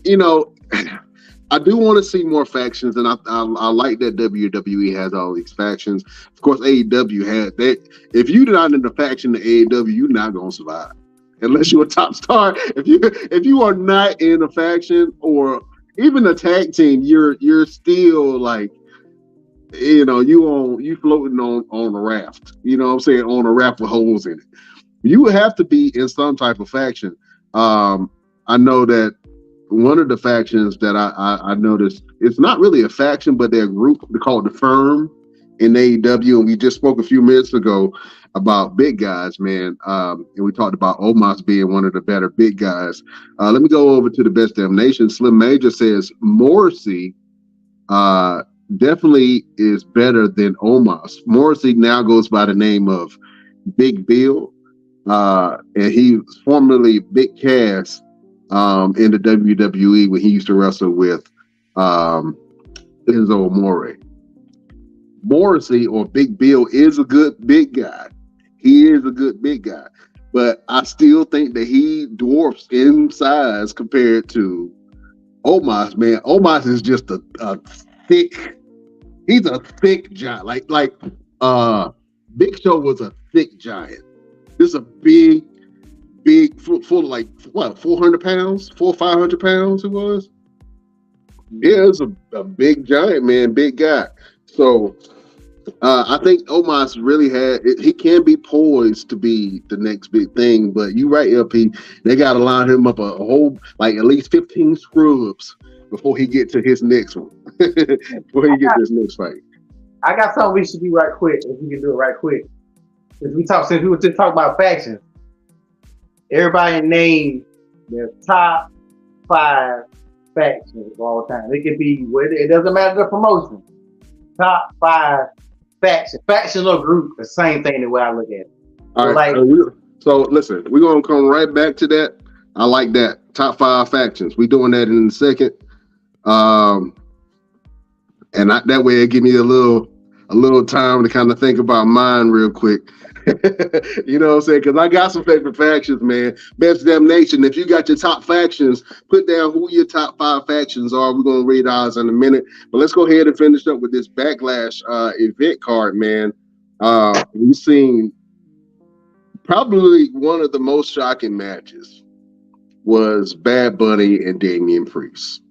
I do want to see more factions, and I like that WWE has all these factions. Of course, AEW has that. If you're not in the faction of AEW, you're not gonna survive unless you're a top star. If you are not in a faction or even a tag team, you're still like, you floating on a raft. You know what I'm saying? On a raft with holes in it. You would have to be in some type of faction. I know that one of the factions that I noticed, it's not really a faction, but they're a group. They're called the Firm in AEW, and we just spoke a few minutes ago about big guys, man. And we talked about Omos being one of the better big guys. Let me go over to the Best Damn Nation. Slim Major says Morrissey definitely is better than Omos. Morrissey now goes by the name of Big Bill, and he was formerly Big Cass in the WWE when he used to wrestle with Enzo Amore. Morrissey, or Big Bill, is a good big guy. He is a good big guy, but I still think that he dwarfs in size compared to Omos. Man, Omos is just a thick. He's a thick giant. Like Big Show was a thick giant. This is a big, full of like what, 400 pounds, 400 or 500 pounds. It was. Yeah, it's a big giant, man, big guy. So I think Omos really he can be poised to be the next big thing. But you right, LP, they got to line him up a whole, like at least 15 scrubs before he get to his next one. Before he get to his next fight. I got something we should do right quick, if we can do it right quick. Since we were just talking about factions, everybody name their top 5 factions of all time. It could be, it doesn't matter the promotion. Top 5 faction or group, the same thing the way I look at it. All right. So listen, we're gonna come right back to that. I like that. Top 5 factions. We're doing that in a second. And that way it give me a little time to kind of think about mine real quick. You know what I'm saying? Because I got some favorite factions, man. Best Damn Nation, if you got your top factions, put down who your top 5 factions are. We're going to read ours in a minute. But let's go ahead and finish up with this Backlash event card, man. We've seen probably one of the most shocking matches was Bad Bunny and Damian Priest.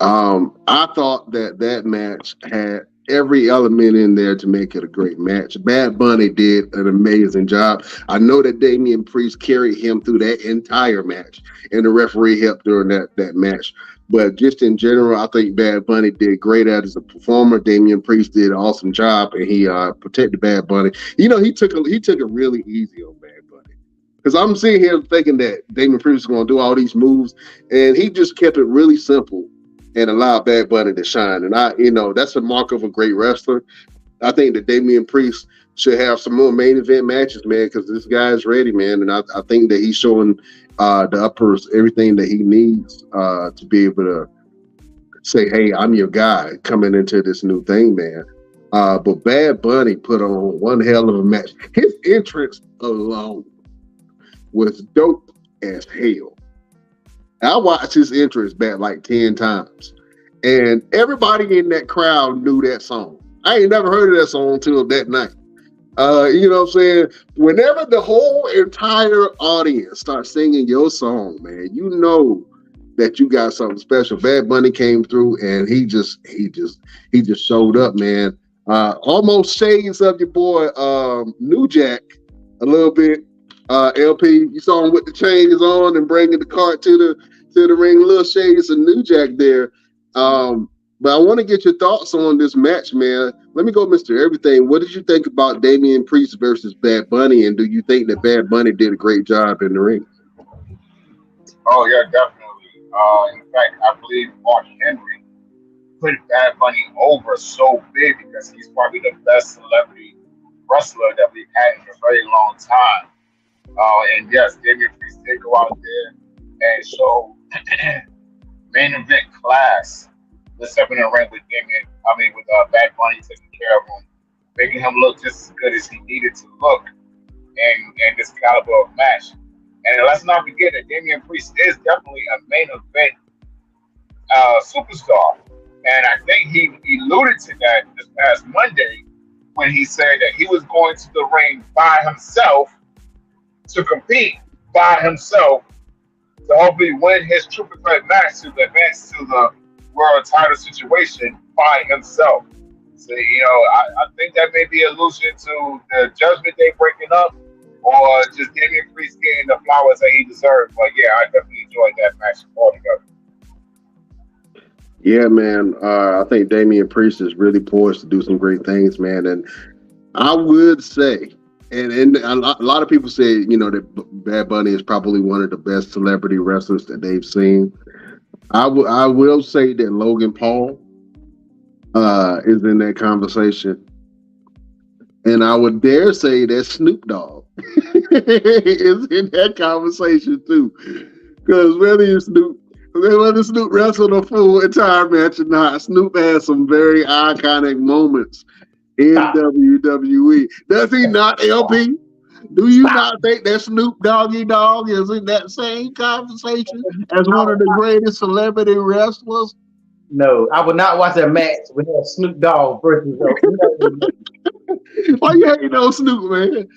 I thought that match had every element in there to make it a great match. Bad Bunny did an amazing job. I know that Damian Priest carried him through that entire match, and the referee helped during that match. But just in general, I think Bad Bunny did great as a performer. Damian Priest did an awesome job, and he protected Bad Bunny. You know, he took it really easy on Bad Bunny. Because I'm sitting here thinking that Damian Priest is going to do all these moves, and he just kept it really simple and allowed Bad Bunny to shine. And that's a mark of a great wrestler. I think that Damian Priest should have some more main event matches, man, because this guy is ready, man. And I think that he's showing the uppers everything that he needs to be able to say, "Hey, I'm your guy coming into this new thing, man." But Bad Bunny put on one hell of a match. His entrance alone was dope as hell. I watched his entrance back like 10 times. And everybody in that crowd knew that song. I ain't never heard of that song until that night. You know what I'm saying? Whenever the whole entire audience starts singing your song, man, you know that you got something special. Bad Bunny came through and he just showed up, man. Almost shades of your boy New Jack a little bit. LP, you saw him with the chains on and bringing the cart to the ring. Little shades of New Jack there. But I want to get your thoughts on this match, man. Let me go, Mr. Everything. What did you think about Damian Priest versus Bad Bunny, and do you think that Bad Bunny did a great job in the ring? Oh yeah, definitely. In fact, I believe Mark Henry put Bad Bunny over so big because he's probably the best celebrity wrestler that we've had in a very long time. And yes, Damian Priest did go out there and show main event class. Let's step in the ring with Bad Bunny taking care of him, making him look just as good as he needed to look in this caliber of match. And let's not forget that Damian Priest is definitely a main event superstar. And I think he alluded to that this past Monday when he said that he was going to the ring by himself to compete by himself to hopefully win his triple threat match to advance to the world title situation by himself. So, I think that may be allusion to the Judgment Day breaking up or just Damian Priest getting the flowers that he deserved. But yeah, I definitely enjoyed that match altogether. Yeah, man. I think Damian Priest is really poised to do some great things, man. And I would say, and a lot of people say, that Bad Bunny is probably one of the best celebrity wrestlers that they've seen. I will say that Logan Paul is in that conversation. And I would dare say that Snoop Dogg is in that conversation too. Because whether Snoop wrestled a full entire match or not, Snoop has some very iconic moments in WWE. Does he not, LP? Do you not think that Snoop Doggy Dogg is in that same conversation as one of the greatest celebrity wrestlers? No, I would not watch a match with Snoop Dogg versus. Why you hating on Snoop, man?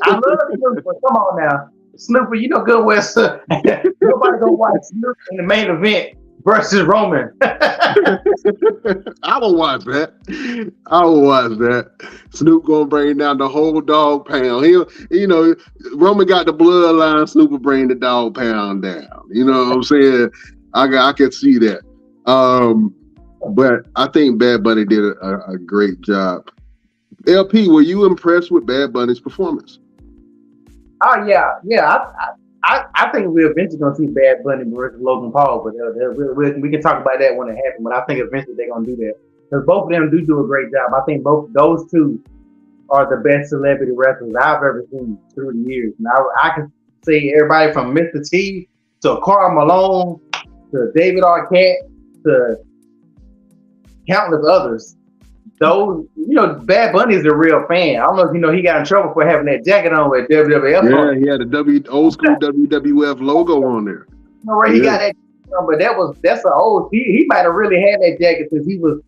I love Snoop, but come on now, Snoop, you know good well, nobody gonna watch Snoop in the main event versus Roman. I will watch that. Snoop gonna bring down the whole dog pound. Roman got the bloodline. Snoop will bring the dog pound down. You know what I'm saying? I can see that. But I think Bad Bunny did a great job. LP, were you impressed with Bad Bunny's performance? Oh yeah. I think we're eventually gonna see Bad Bunny versus Logan Paul, but we can talk about that when it happens. But I think eventually they're gonna do that because both of them do a great job. I think both those two are the best celebrity wrestlers I've ever seen through the years. Now I can say everybody from Mr. T to Karl Malone to David Arquette to countless others. Those, Bad Bunny is a real fan. I don't know if he got in trouble for having that jacket on with WWF. Yeah, he had a old school WWF logo on there. Where he got that on, but that's an old. He might have really had that jacket since he was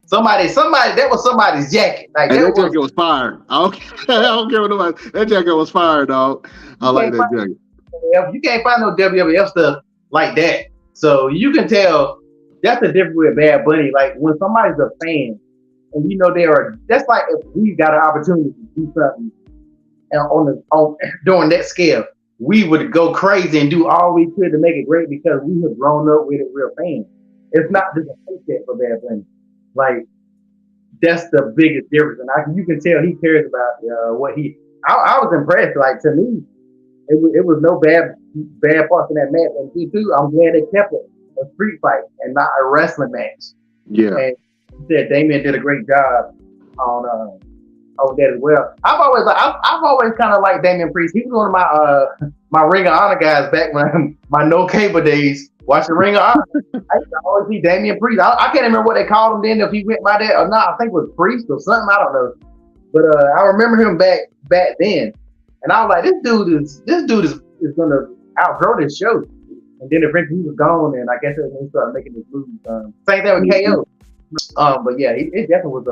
somebody. That was somebody's jacket. Like that jacket was fire. I don't care what nobody. That jacket was fire, dog. I like that jacket. You can't find no WWF stuff like that. So you can tell that's the difference with Bad Bunny. Like when somebody's a fan. And that's like if we got an opportunity to do something during that scale, we would go crazy and do all we could to make it great because we have grown up with a real fan. It's not just a paycheck for Bad Bunny. Like that's the biggest difference, and you can tell he cares about what he. I was impressed. Like to me, it was no bad parts in that match, and he too. I'm glad they kept it a street fight and not a wrestling match. Yeah. And said Damian did a great job on over that as well. I've always kind of liked Damian Priest. He was one of my Ring of Honor guys back when my no cable days. Watching Ring of Honor, I used to always see Damian Priest. I can't remember what they called him then, if he went by that or not. I think it was Priest or something. I don't know. But I remember him back then, and I was like, this dude is gonna outgrow this show. And then eventually he was gone, and I guess that's when he started making his moves. Same thing with KO. But yeah, it definitely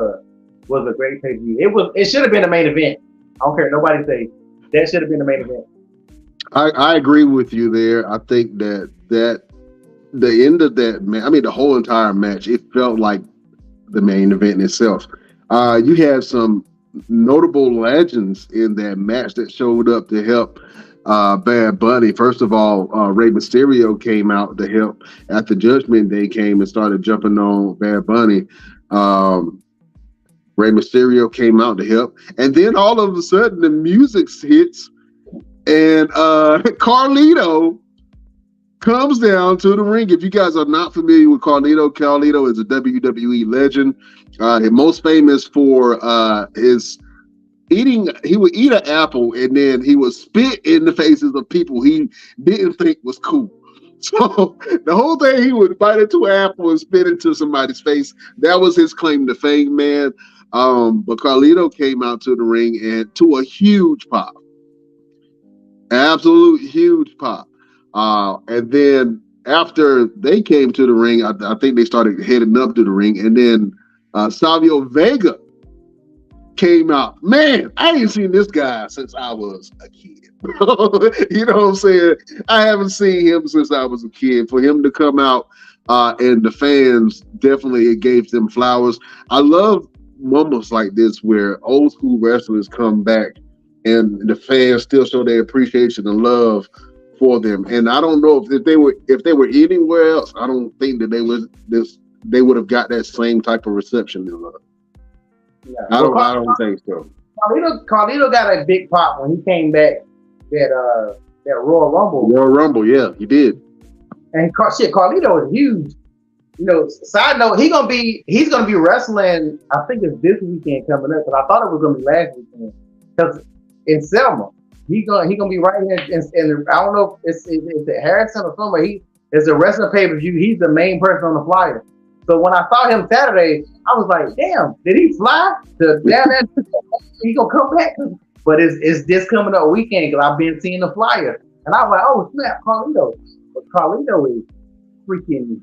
was a great pay per view. It should have been a main event. I don't care nobody say that should have been the main event. I agree with you there. I think that the end of that match, I mean the whole entire match, it felt like the main event itself. You had some notable legends in that match that showed up to help Bad Bunny. First of all, Rey Mysterio came out to help after Judgment Day came and started jumping on Bad Bunny. Rey Mysterio came out to help, and then all of a sudden the music hits, and Carlito comes down to the ring. If you guys are not familiar with Carlito is a WWE legend. He's most famous for his eating. He would eat an apple and then he would spit in the faces of people he didn't think was cool. So the whole thing, he would bite into an apple and spit into somebody's face. That was his claim to fame, man. But Carlito came out to the ring and to a huge pop. Absolute huge pop. And then after they came to the ring, I think they started heading up to the ring, and then Savio Vega came out. Man, I ain't seen this guy since I was a kid. You know what I'm saying? I haven't seen him since I was a kid. For him to come out and the fans definitely gave them flowers. I love moments like this where old school wrestlers come back and the fans still show their appreciation and love for them. And I don't know if they were anywhere else, I don't think that they would have got that same type of reception and love. Yeah. I don't think so. Carlito got a big pop when he came back that Royal Rumble. Royal Rumble, yeah, he did. And Carlito is huge. You know, side note, he's gonna be wrestling. I think it's this weekend coming up, but I thought it was gonna be last weekend because in Selma. He gonna be right here, and I don't know if it's Harrison or somewhere. He is a wrestling pay per view. He's the main person on the flyer. So when I saw him Saturday, I was like, "Damn, did he fly to down there? He gonna come back?" But it's this coming up weekend because I've been seeing the flyer, and I was like, "Oh snap, Carlito!" But Carlito is freaking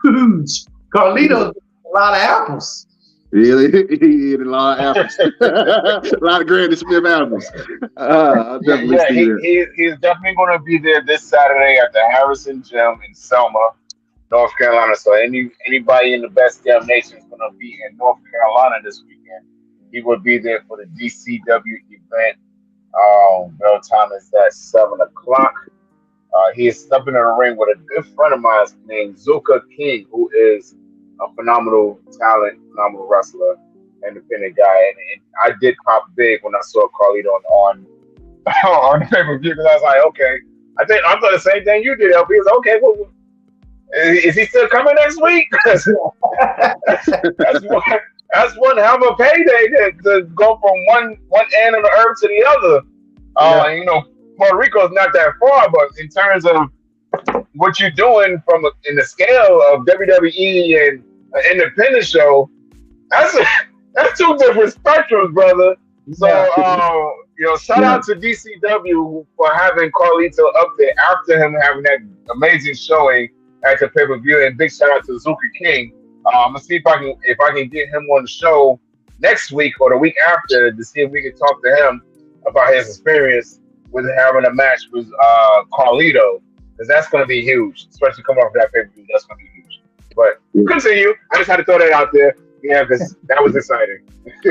huge. Carlito's a lot of apples. Yeah, he ate a lot of apples. A lot of Granny Smith apples. I'll definitely see that. He's definitely going to be there this Saturday at the Harrison Gym in Selma, North Carolina. So anybody in the Best Damn Nation is going to be in North Carolina this weekend. He will be there for the DCW event. Bell time is at 7 o'clock. He is stepping in the ring with a good friend of mine named Zuka King, who is a phenomenal talent, phenomenal wrestler, independent guy, and I did pop big when I saw Carlito on the pay-per-view because I was like, okay, I thought the same thing you did, LP. It's okay, well, is he still coming next week? that's one hell of a payday to go from one end of the earth to the other. And, you know, Puerto Rico is not that far, but in terms of what you're doing in the scale of WWE and an independent show, that's two different spectrums, brother. So, you know, shout out to DCW for having Carlito up there after him having that amazing showing at the pay-per-view, and big shout out to Zuka King. I'm gonna see if I can get him on the show next week or the week after to see if we can talk to him about his experience with having a match with Carlito, because that's going to be huge, especially coming off that pay-per-view. That's going to be huge. But continue. I just had to throw that out there. Yeah, because that was exciting.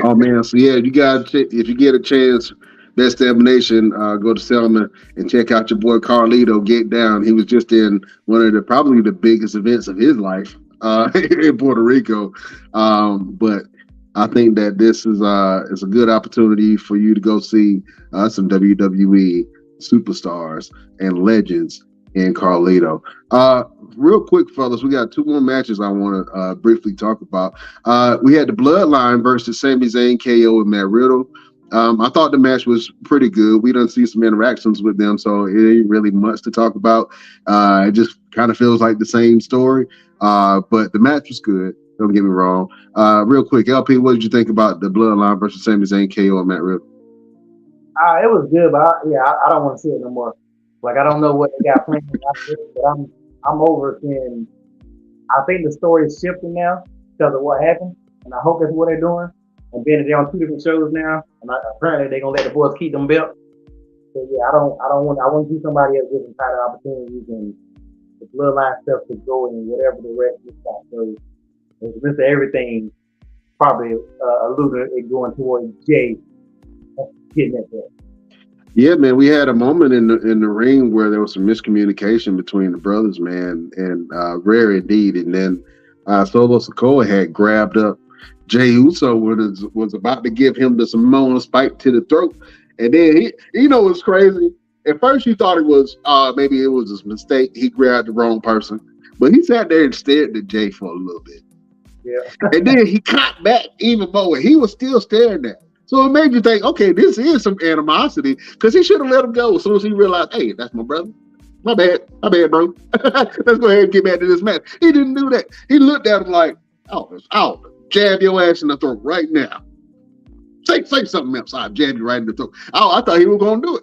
Oh man, so yeah, if you get a chance, Best Damn Nation, go to Selma and check out your boy Carlito. Get down. He was just in one of probably the biggest events of his life in Puerto Rico. But I think that this is a good opportunity for you to go see some WWE superstars and legends and Carlito. Real quick, fellas, we got two more matches I want to briefly talk about. We had the Bloodline versus Sami Zayn, KO, and Matt Riddle. I thought the match was pretty good. We done see some interactions with them, so it ain't really much to talk about. It just kind of feels like the same story. But the match was good. Don't get me wrong. Real quick, LP, what did you think about the Bloodline versus Sami Zayn, KO, and Matt Riddle? It was good, but I don't want to see it no more. Like, I don't know what they got planned, but I'm over seeing. I think the story is shifting now because of what happened, and I hope that's what they're doing. And then they're on two different shows now, and apparently they're gonna let the boys keep them belts. So yeah, I want to see somebody else different kind of opportunities and the Bloodline stuff to go in whatever the rest looks like. So it's just everything probably alluded it going towards Jay getting that belt. Yeah, man, we had a moment in the ring where there was some miscommunication between the brothers, man, and rare indeed. And then Solo Sikoa had grabbed up Jey Uso was about to give him the Samoan spike to the throat, and then he what's crazy? At first, you thought it was maybe it was his mistake. He grabbed the wrong person, but he sat there and stared at Jay for a little bit. Yeah, and then he caught back even more. He was still staring at him. So it made you think, okay, this is some animosity because he should have let him go as soon as he realized, hey, that's my brother. My bad, bro. Let's go ahead and get back to this match. He didn't do that. He looked at him like, I'll jab your ass in the throat right now. Say something else. I'll jab you right in the throat. I thought he was going to do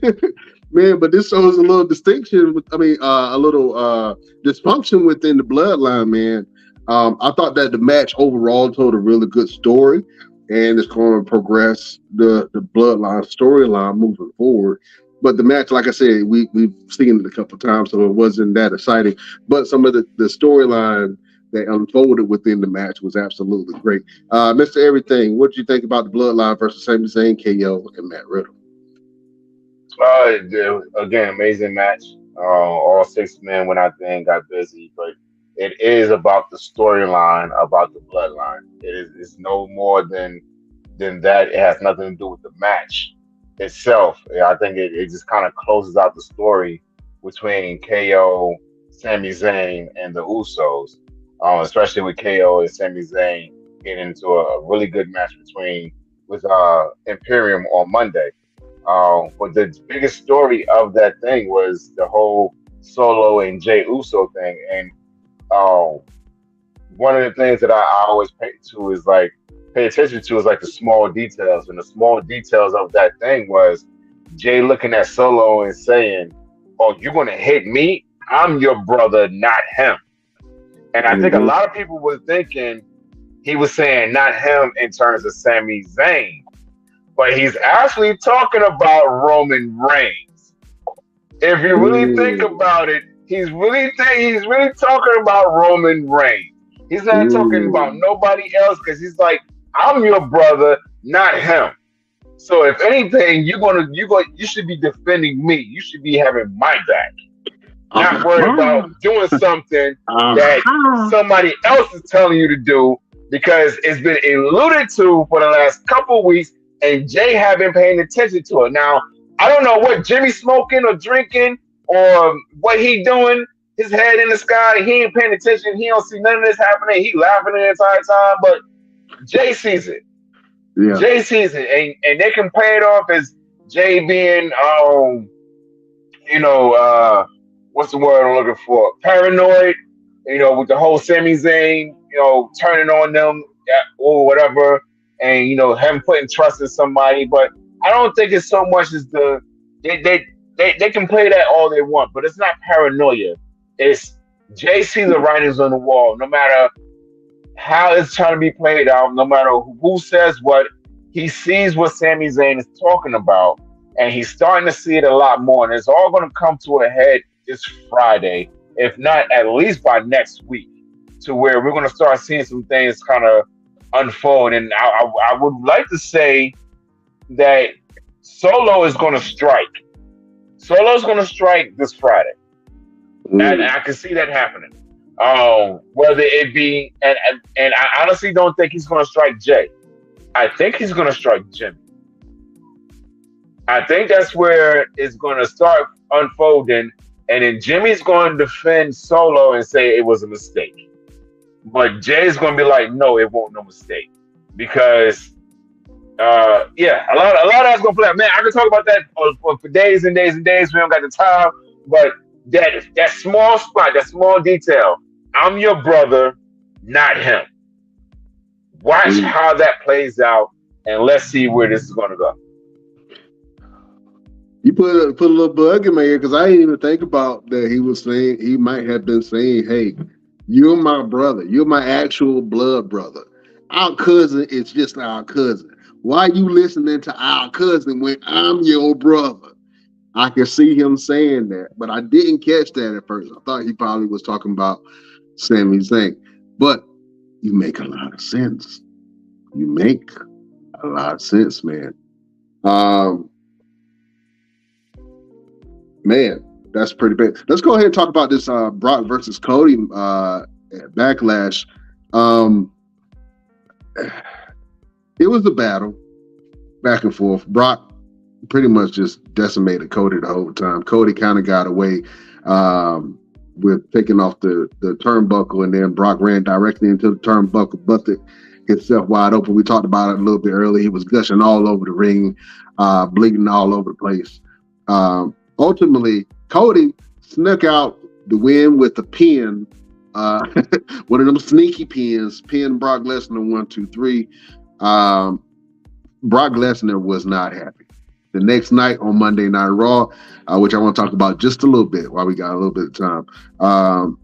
it. Man, but this shows a little distinction. A little dysfunction within the Bloodline, man. I thought that the match overall told a really good story. And it's going to progress the Bloodline storyline moving forward. But the match, like I said, we've seen it a couple of times, so it wasn't that exciting. But some of the storyline that unfolded within the match was absolutely great. Mr. Everything, what did you think about the Bloodline versus Sami Zayn, KO, and Matt Riddle? Again, amazing match. All 6 men went out there and got busy, but it is about the storyline, about the Bloodline. It's no more than that. It has nothing to do with the match itself. I think it just kind of closes out the story between KO, Sami Zayn, and the Usos. Especially with KO and Sami Zayn getting into a really good match with Imperium on Monday. But the biggest story of that thing was the whole Solo and Jey Uso thing. And one of the things that I always pay attention to is like the small details. And the small details of that thing was Jay looking at Solo and saying, "Oh, you're gonna hit me? I'm your brother, not him." And I think a lot of people were thinking he was saying not him in terms of Sami Zayn, but he's actually talking about Roman Reigns. If you really think about it, he's really talking about Roman Reigns. He's not talking about nobody else because he's like, I'm your brother, not him. So if anything, you should be defending me. You should be having my back. Not worried about doing something that somebody else is telling you to do because it's been alluded to for the last couple of weeks and Jay haven't been paying attention to it. Now, I don't know what Jimmy's smoking or drinking or what he doing, his head in the sky. He ain't paying attention. He don't see none of this happening. He laughing the entire time, but Jay sees it. Yeah. Jay sees it. And they can play it off as Jay being, what's the word I'm looking for? Paranoid, with the whole Sami Zayn, turning on them or whatever, and him putting trust in somebody. But I don't think it's so much as they can play that all they want, but it's not paranoia. It's Jay sees the writings on the wall. No matter how it's trying to be played out, no matter who says what, he sees what Sami Zayn is talking about, and he's starting to see it a lot more. And it's all going to come to a head this Friday, if not at least by next week, to where we're going to start seeing some things kind of unfold. And I would like to say that Solo is going to strike. Solo's going to strike this Friday. And I can see that happening. Whether it be, and I honestly don't think he's going to strike Jay. I think he's going to strike Jimmy. I think that's where it's going to start unfolding. and then Jimmy's going to defend Solo and say it was a mistake. But Jay's going to be like, no, it won't no mistake. Because, yeah, a lot of that's going to play. Man, I can talk about that for days and days and days. We don't got the time. But that small spot, that small detail, I'm your brother, not him. Watch how that plays out, and let's see where this is going to go. You put a little bug in my ear because I didn't even think about that. He might have been saying, "Hey, you're my brother. You're my actual blood brother. Our cousin is just our cousin. Why you listening to our cousin when I'm your brother?" I can see him saying that, but I didn't catch that at first. I thought he probably was talking about Sami Zayn. But you make a lot of sense. You make a lot of sense, man. Man, that's pretty big. Let's go ahead and talk about this Brock versus Cody backlash. It was a battle back and forth. Brock pretty much just decimated Cody the whole time. Cody kind of got away with taking off the turnbuckle, and then Brock ran directly into the turnbuckle, busted himself wide open. We talked about it a little bit earlier. He was gushing all over the ring, bleeding all over the place. Ultimately, Cody snuck out the win with a pin, one of them sneaky pins, pin Brock Lesnar 1, 2, 3. Brock Lesnar was not happy. The next night on Monday Night Raw, which I want to talk about just a little bit while we got a little bit of time,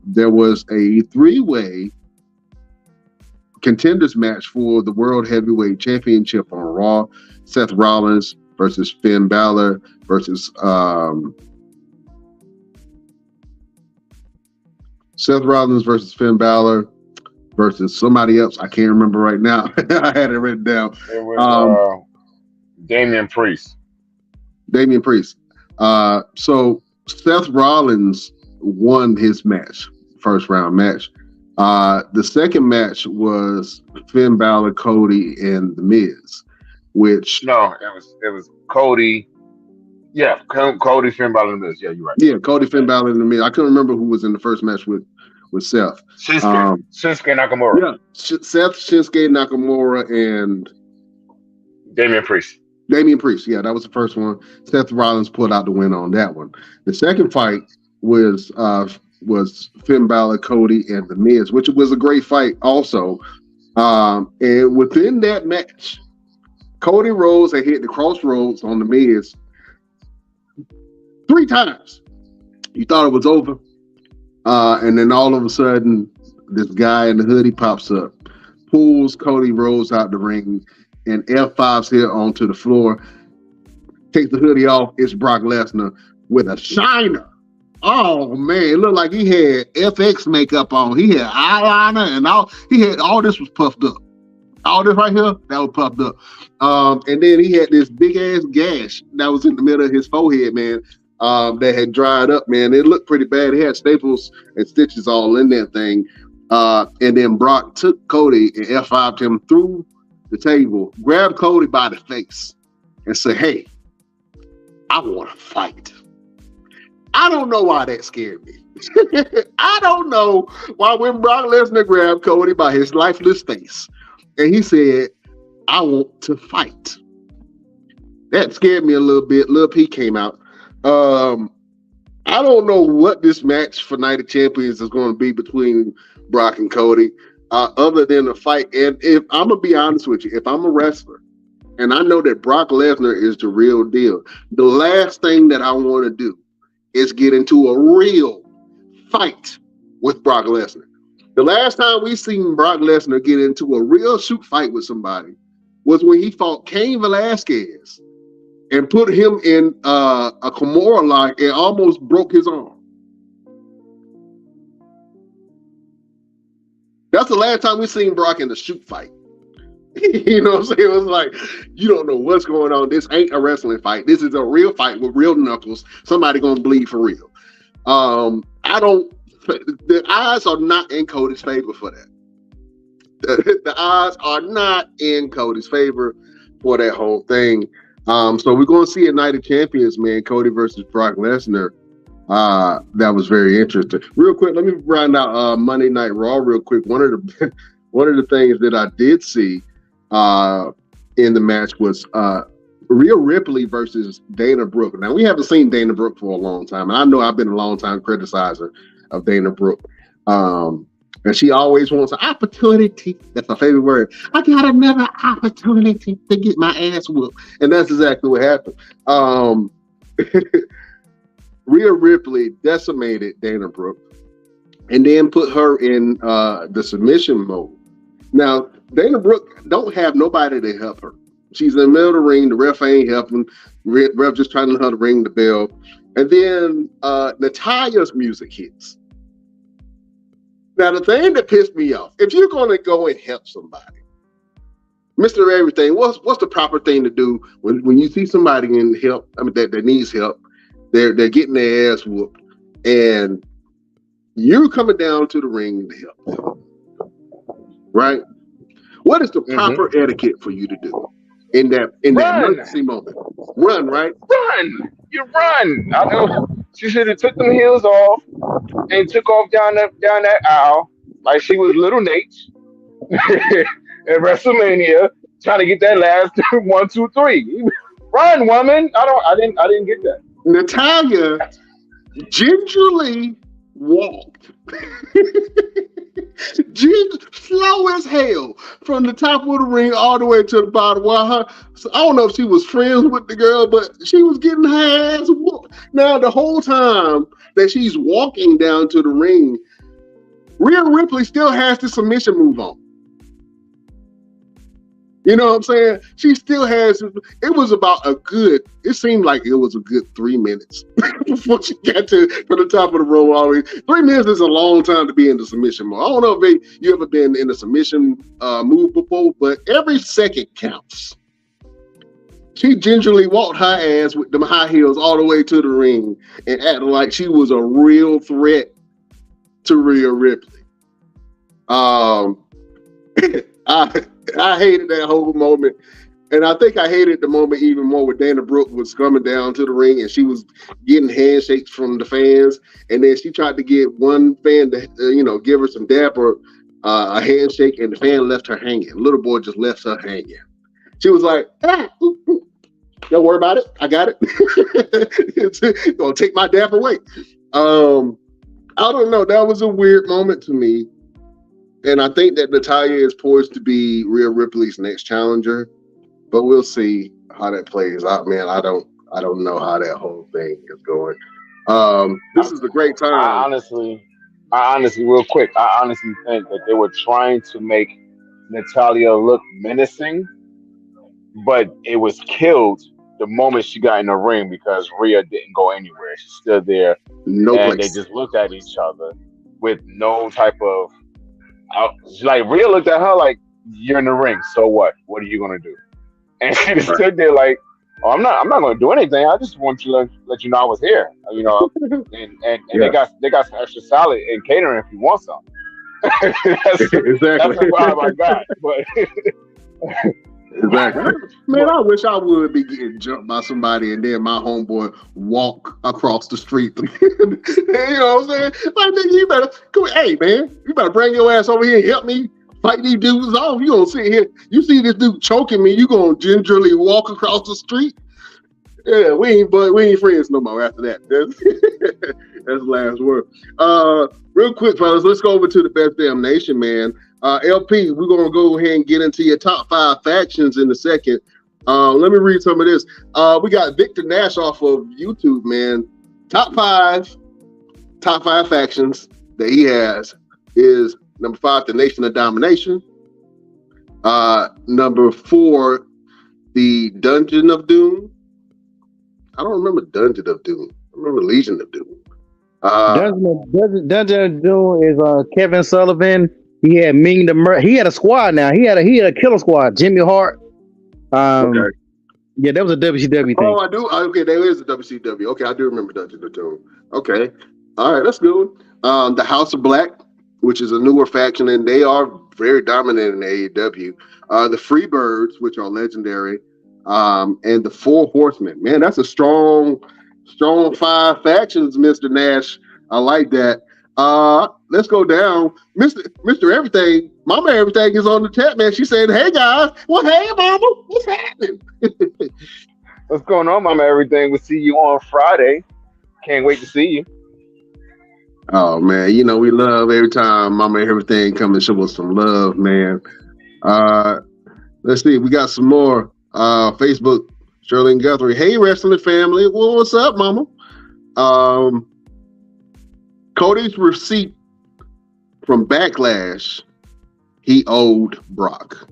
there was a 3-way contenders match for the World Heavyweight Championship on Raw. Seth Rollins versus Finn Balor versus Seth Rollins versus Finn Balor versus somebody else. I can't remember right now. I had it written down. It was Damian Priest. Damian Priest. So Seth Rollins won his match, first round match. The second match was Finn Balor, Cody, and The Miz, which it was Cody. Yeah, Cody, Finn Balor, and The Miz. Yeah, you're right. Yeah, Cody, Finn Balor, and The Miz. I couldn't remember who was in the first match with Seth. Shinsuke Nakamura. Yeah, Seth, Shinsuke Nakamura, and Damian Priest. Damian Priest, yeah, that was the first one. Seth Rollins pulled out the win on that one. The second fight was Finn Balor, Cody, and The Miz, which was a great fight also. And within that match, Cody Rhodes had hit the crossroads on The Miz 3 times. You thought it was over. And then all of a sudden, this guy in the hoodie pops up, pulls Cody Rhodes out the ring, and F5's here onto the floor. Takes the hoodie off. It's Brock Lesnar with a shiner. Oh man, it looked like he had FX makeup on. He had eyeliner and all. He had all this was puffed up. All this right here, that was puffed up. And then he had this big ass gash that was in the middle of his forehead, man. That had dried up, man. It looked pretty bad. He had staples and stitches all in that thing. And then Brock took Cody and F5'd him through the table, grabbed Cody by the face, and said, "Hey, I want to fight." I don't know why that scared me. I don't know why when Brock Lesnar grabbed Cody by his lifeless face and he said, "I want to fight." That scared me a little bit. Lil P came out. I don't know what this match for Night of Champions is going to be between Brock and Cody, other than a fight. And if I'm going to be honest with you, if I'm a wrestler and I know that Brock Lesnar is the real deal, the last thing that I want to do is get into a real fight with Brock Lesnar. The last time we seen Brock Lesnar get into a real shoot fight with somebody was when he fought Cain Velasquez and put him in a Kimura lock and almost broke his arm. That's the last time we seen Brock in a shoot fight. You know what I'm saying? It was like, you don't know what's going on. This ain't a wrestling fight. This is a real fight with real knuckles. Somebody gonna bleed for real. The odds are not in Cody's favor for that. The odds are not in Cody's favor for that whole thing. So we're gonna see a Night of Champions, man. Cody versus Brock Lesnar. That was very interesting. Real quick, let me round out Monday Night Raw real quick. One of the one of the things that I did see in the match was Rhea Ripley versus Dana Brooke. Now we haven't seen Dana Brooke for a long time, and I know I've been a long time criticizer of Dana Brooke. And she always wants an opportunity. That's my favorite word. I got another opportunity to get my ass whooped, and that's exactly what happened. Rhea Ripley decimated Dana Brooke and then put her in the submission mode. Now, Dana Brooke don't have nobody to help her. She's in the middle of the ring. The ref ain't helping. Ref just trying to let her to ring the bell. And then Natalya's music hits. Now, the thing that pissed me off, if you're going to go and help somebody, Mr. Everything, what's the proper thing to do when you see somebody in help, that needs help, they're getting their ass whooped, and you're coming down to the ring to help them, right? What is the proper etiquette for you to do in that emergency moment? Run, right? Run! You run! I know. She should have took them heels off and took off down that aisle like she was Little Nate at WrestleMania, trying to get that last 1, 2, 3. Run, woman! I didn't get that. Natalya gingerly walked, slow as hell, from the top of the ring all the way to the bottom. I don't know if she was friends with the girl, but she was getting her ass whooped. Now, the whole time that she's walking down to the ring, Rhea Ripley still has the submission move on. You know what I'm saying? She still has, it was about it seemed like it was a good 3 minutes before she got to the top of the rope. Always 3 minutes is a long time to be in the submission mode. I don't know if you ever been in a submission move before, but every second counts. She gingerly walked her ass with them high heels all the way to the ring and acted like she was a real threat to Rhea Ripley. I hated that whole moment, and I think I hated the moment even more when Dana Brooke was coming down to the ring and she was getting handshakes from the fans, and then she tried to get one fan to give her some dap or a handshake, and the fan left her hanging. The little boy just left her hanging. She was like, don't worry about it. I got it. It's gonna take my dap away. I don't know. That was a weird moment to me. And I think that Natalya is poised to be Rhea Ripley's next challenger, but we'll see how that plays out, man. I don't know how that whole thing is going. This is a great time. I honestly, real quick, I honestly think that they were trying to make Natalya look menacing, but it was killed the moment she got in the ring because Rhea didn't go anywhere. She stood there, and they just looked at each other with no type of. Rhea looked at her like, "You're in the ring, so what? What are you gonna do?" And she just stood there like, "Oh, I'm not gonna do anything. I just want you to let you know I was here, And they got some extra salad and catering if you want some." Exactly. That's the vibe I got. But exactly. Man, I wish I would be getting jumped by somebody and then my homeboy walk across the street. You know what I'm saying? Like, nigga, you better come. Hey, man, you better bring your ass over here and help me fight these dudes off. You gonna sit here? You see this dude choking me? You gonna gingerly walk across the street? Yeah, we ain't friends no more after that. That's the last word. Real quick, fellas, let's go over to the Best Damn Nation, man. LP, we're gonna go ahead and get into your top 5 factions in a second. Let me read some of this. We got Victor Nash off of YouTube, man. Top five factions that he has is number 5, the Nation of Domination. Number 4, the Dungeon of Doom. I don't remember Dungeon of Doom. I remember Legion of Doom. Dungeon of Doom is Kevin Sullivan. He had Ming the he had a squad now. He had a killer squad. Jimmy Hart. Okay. Yeah, that was a WCW thing. Oh, I do. Okay, there is a WCW. Okay, I do remember Dungeon of Doom. Okay, all right, that's good. The House of Black, which is a newer faction, and they are very dominant in AEW. The Freebirds, which are legendary, and the Four Horsemen. Man, that's a strong Strong 5 factions, Mr. Nash. I like that. Let's go down. Mr. Everything, Mama Everything is on the chat, man. She said, hey guys. Well, hey mama, what's happening? What's going on, Mama Everything? We'll see you on Friday. Can't wait to see you. Oh man, you know we love every time Mama Everything come and show us some love, man. Let's see, we got some more. Facebook, Shirley Guthrie. Hey, wrestling family. Well, what's up, Mama? Cody's receipt from Backlash, he owed Brock.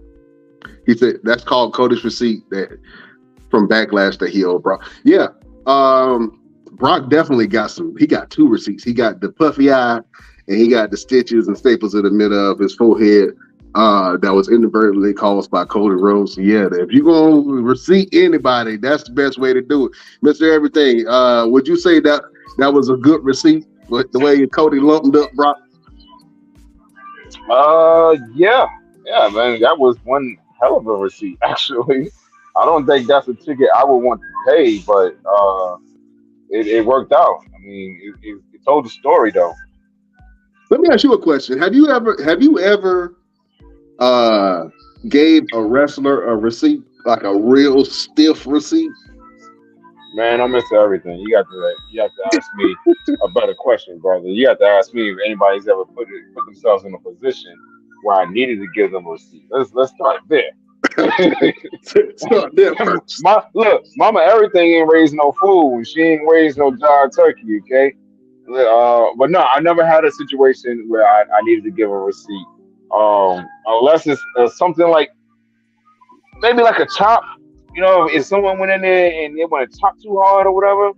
He said that's called Cody's receipt that from Backlash that he owed Brock. Yeah. Brock definitely got some. He got 2 receipts. He got the puffy eye and he got the stitches and staples in the middle of his forehead that was inadvertently caused by Cody Rhodes. Yeah, if you're going to receipt anybody, that's the best way to do it. Mr. Everything, would you say that was a good receipt, the way Cody lumped up Brock? Yeah, man, that was one hell of a receipt, actually. I don't think that's a ticket I would want to pay, but it worked out. I mean, it told the story, though. Let me ask you a question. Have you ever gave a wrestler a receipt, like a real stiff receipt? Man, I'm into everything. You have to ask me a better question, brother. You have to ask me if anybody's ever put themselves in a position where I needed to give them a receipt. Let's start there. Start there first. Look, Mama Everything ain't raised no fool. She ain't raised no dog turkey, okay? But no, I never had a situation where I needed to give a receipt. Unless it's something like maybe like a chop. You know, if someone went in there and they want to chop too hard or whatever,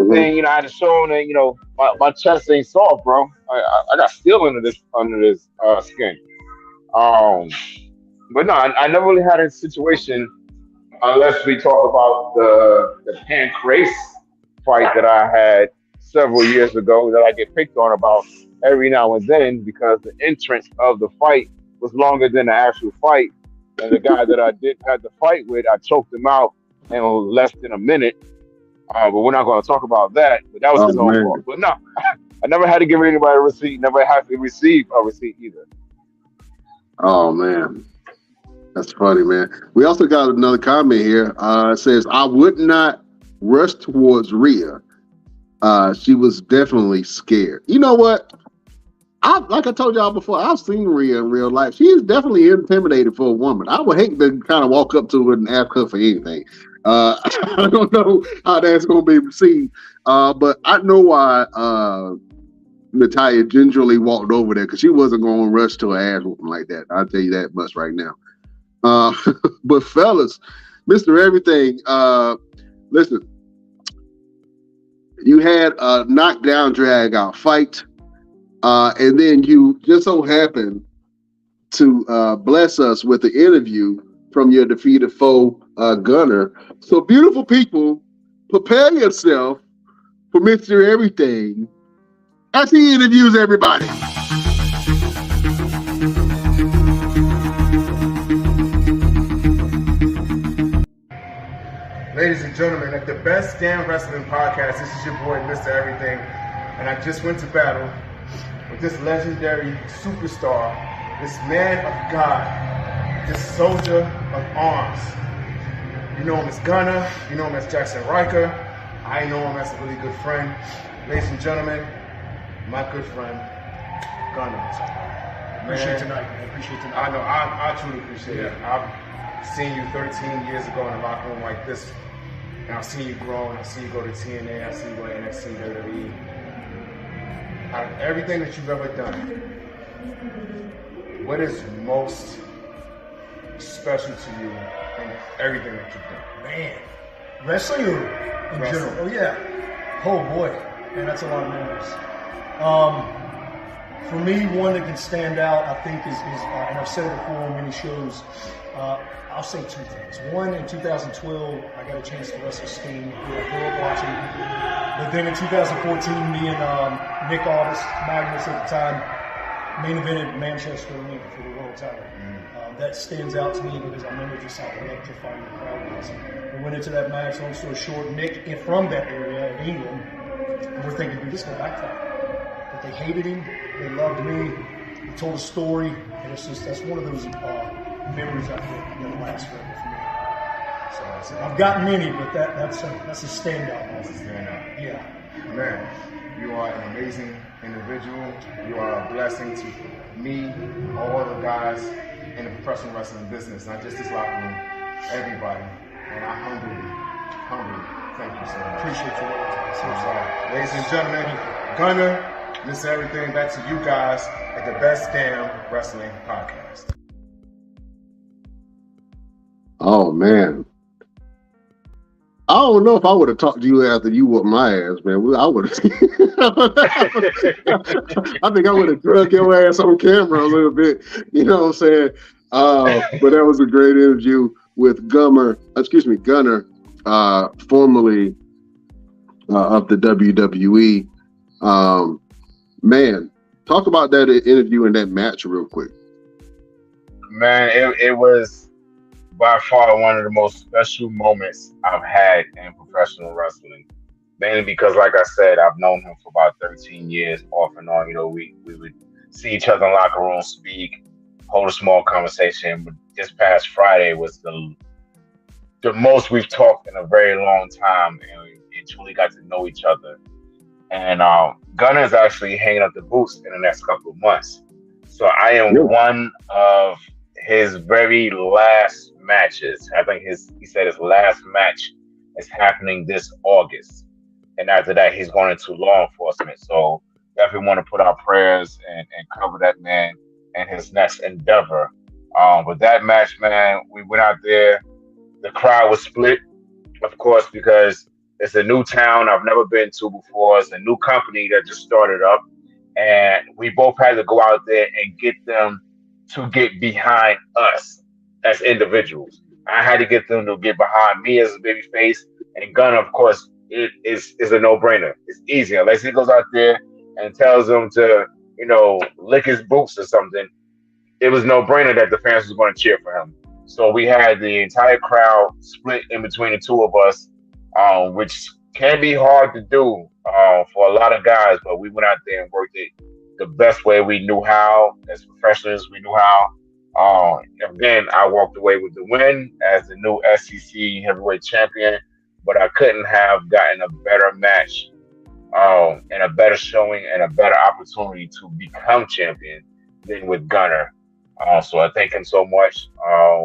then I had to show them that my chest ain't soft, bro. I got steel under this skin. But no, I never really had a situation unless we talk about the Pancrase fight that I had several years ago that I get picked on about every now and then because the entrance of the fight was longer than the actual fight. And the guy that I did have the fight with, I choked him out in less than a minute. But we're not going to talk about that. But that was his own fault. But no, I never had to give anybody a receipt. Never had to receive a receipt either. Oh, man. That's funny, man. We also got another comment here. It says, I would not rush towards Rhea. She was definitely scared. You know what? Like I told y'all before, I've seen Rhea in real life. She is definitely intimidated for a woman. I would hate to kind of walk up to her and ask her for anything. I don't know how that's going to be received. But I know why Natalya gingerly walked over there because she wasn't going to rush to her ass whooping like that. I'll tell you that much right now. But fellas, Mr. Everything, listen, you had a knockdown, drag out fight. And then you just so happen to bless us with the interview from your defeated foe, Gunner. So, beautiful people, prepare yourself for Mr. Everything as he interviews everybody. Ladies and gentlemen, at the Best Damn Wrestling Podcast, this is your boy, Mr. Everything, and I just went to battle with this legendary superstar, this man of God, this soldier of arms. You know him as Gunner, you know him as Jackson Riker, I know him as a really good friend. Ladies and gentlemen, my good friend, Gunner. Appreciate tonight, man. Appreciate tonight. I know, I truly appreciate it. I've seen you 13 years ago in a locker room like this, and I've seen you grow, and I've seen you go to TNA, I've seen you go to NXT, WWE. Out of everything that you've ever done, what is most special to you in everything that you've done? Man, wrestling or in general? Oh yeah. Oh boy, man, that's a lot of memories. For me, one that can stand out, I think, is and I've said it before on many shows. I'll say 2 things. One, in 2012, I got a chance to wrestle Sting. I grew up watching. But then in 2014, me and Nick Aldis, Magnus at the time, main evented Manchester Arena for the world title. That stands out to me because I remember just how electrifying the crowd was. We went into that match, long story short, Nick from that area in England, and we're thinking, dude, this will backfire. But they hated him, they loved me, he told a story, and it's just, that's one of those memories I think that'll last forever for me. So I've got many, but that's a standout. That's a standout. Yeah. Man, you are an amazing individual. You are a blessing to me, all the guys in the professional wrestling business, not just this locker room, everybody. And I humbly thank you so much. Appreciate you all. So, ladies and gentlemen, Gunner, Mr. Everything, back to you guys at the Best Damn Wrestling Podcast. Oh man, I don't know if I would have talked to you after you whooped my ass, man. I would have. I think I would have drug your ass on camera a little bit. You know what I'm saying? But that was a great interview with Gunner, formerly of the WWE. Man, talk about that interview and that match real quick. Man, it was by far one of the most special moments I've had in professional wrestling. Mainly because, like I said, I've known him for about 13 years off and on. You know, we would see each other in the locker room, speak, hold a small conversation. But this past Friday was the most we've talked in a very long time, and we truly got to know each other. And Gunner is actually hanging up the boots in the next couple of months. So I am one of his very last matches. I think he said his last match is happening this August. And after that, he's going into law enforcement. So definitely want to put our prayers and cover that man and his next endeavor. But that match, man, we went out there. The crowd was split, of course, because it's a new town I've never been to before. It's a new company that just started up. And we both had to go out there and get them to get behind us as individuals. I had to get them to get behind me as a babyface. And Gunner, of course, it is a no-brainer. It's easy. Unless he goes out there and tells them to, lick his boots or something, it was no-brainer that the fans was going to cheer for him. So we had the entire crowd split in between the two of us, which can be hard to do for a lot of guys, but we went out there and worked it the best way we knew how, as professionals we knew how. Again, I walked away with the win as the new SEC heavyweight champion, but I couldn't have gotten a better match and a better showing and a better opportunity to become champion than with Gunner. So I thank him so much.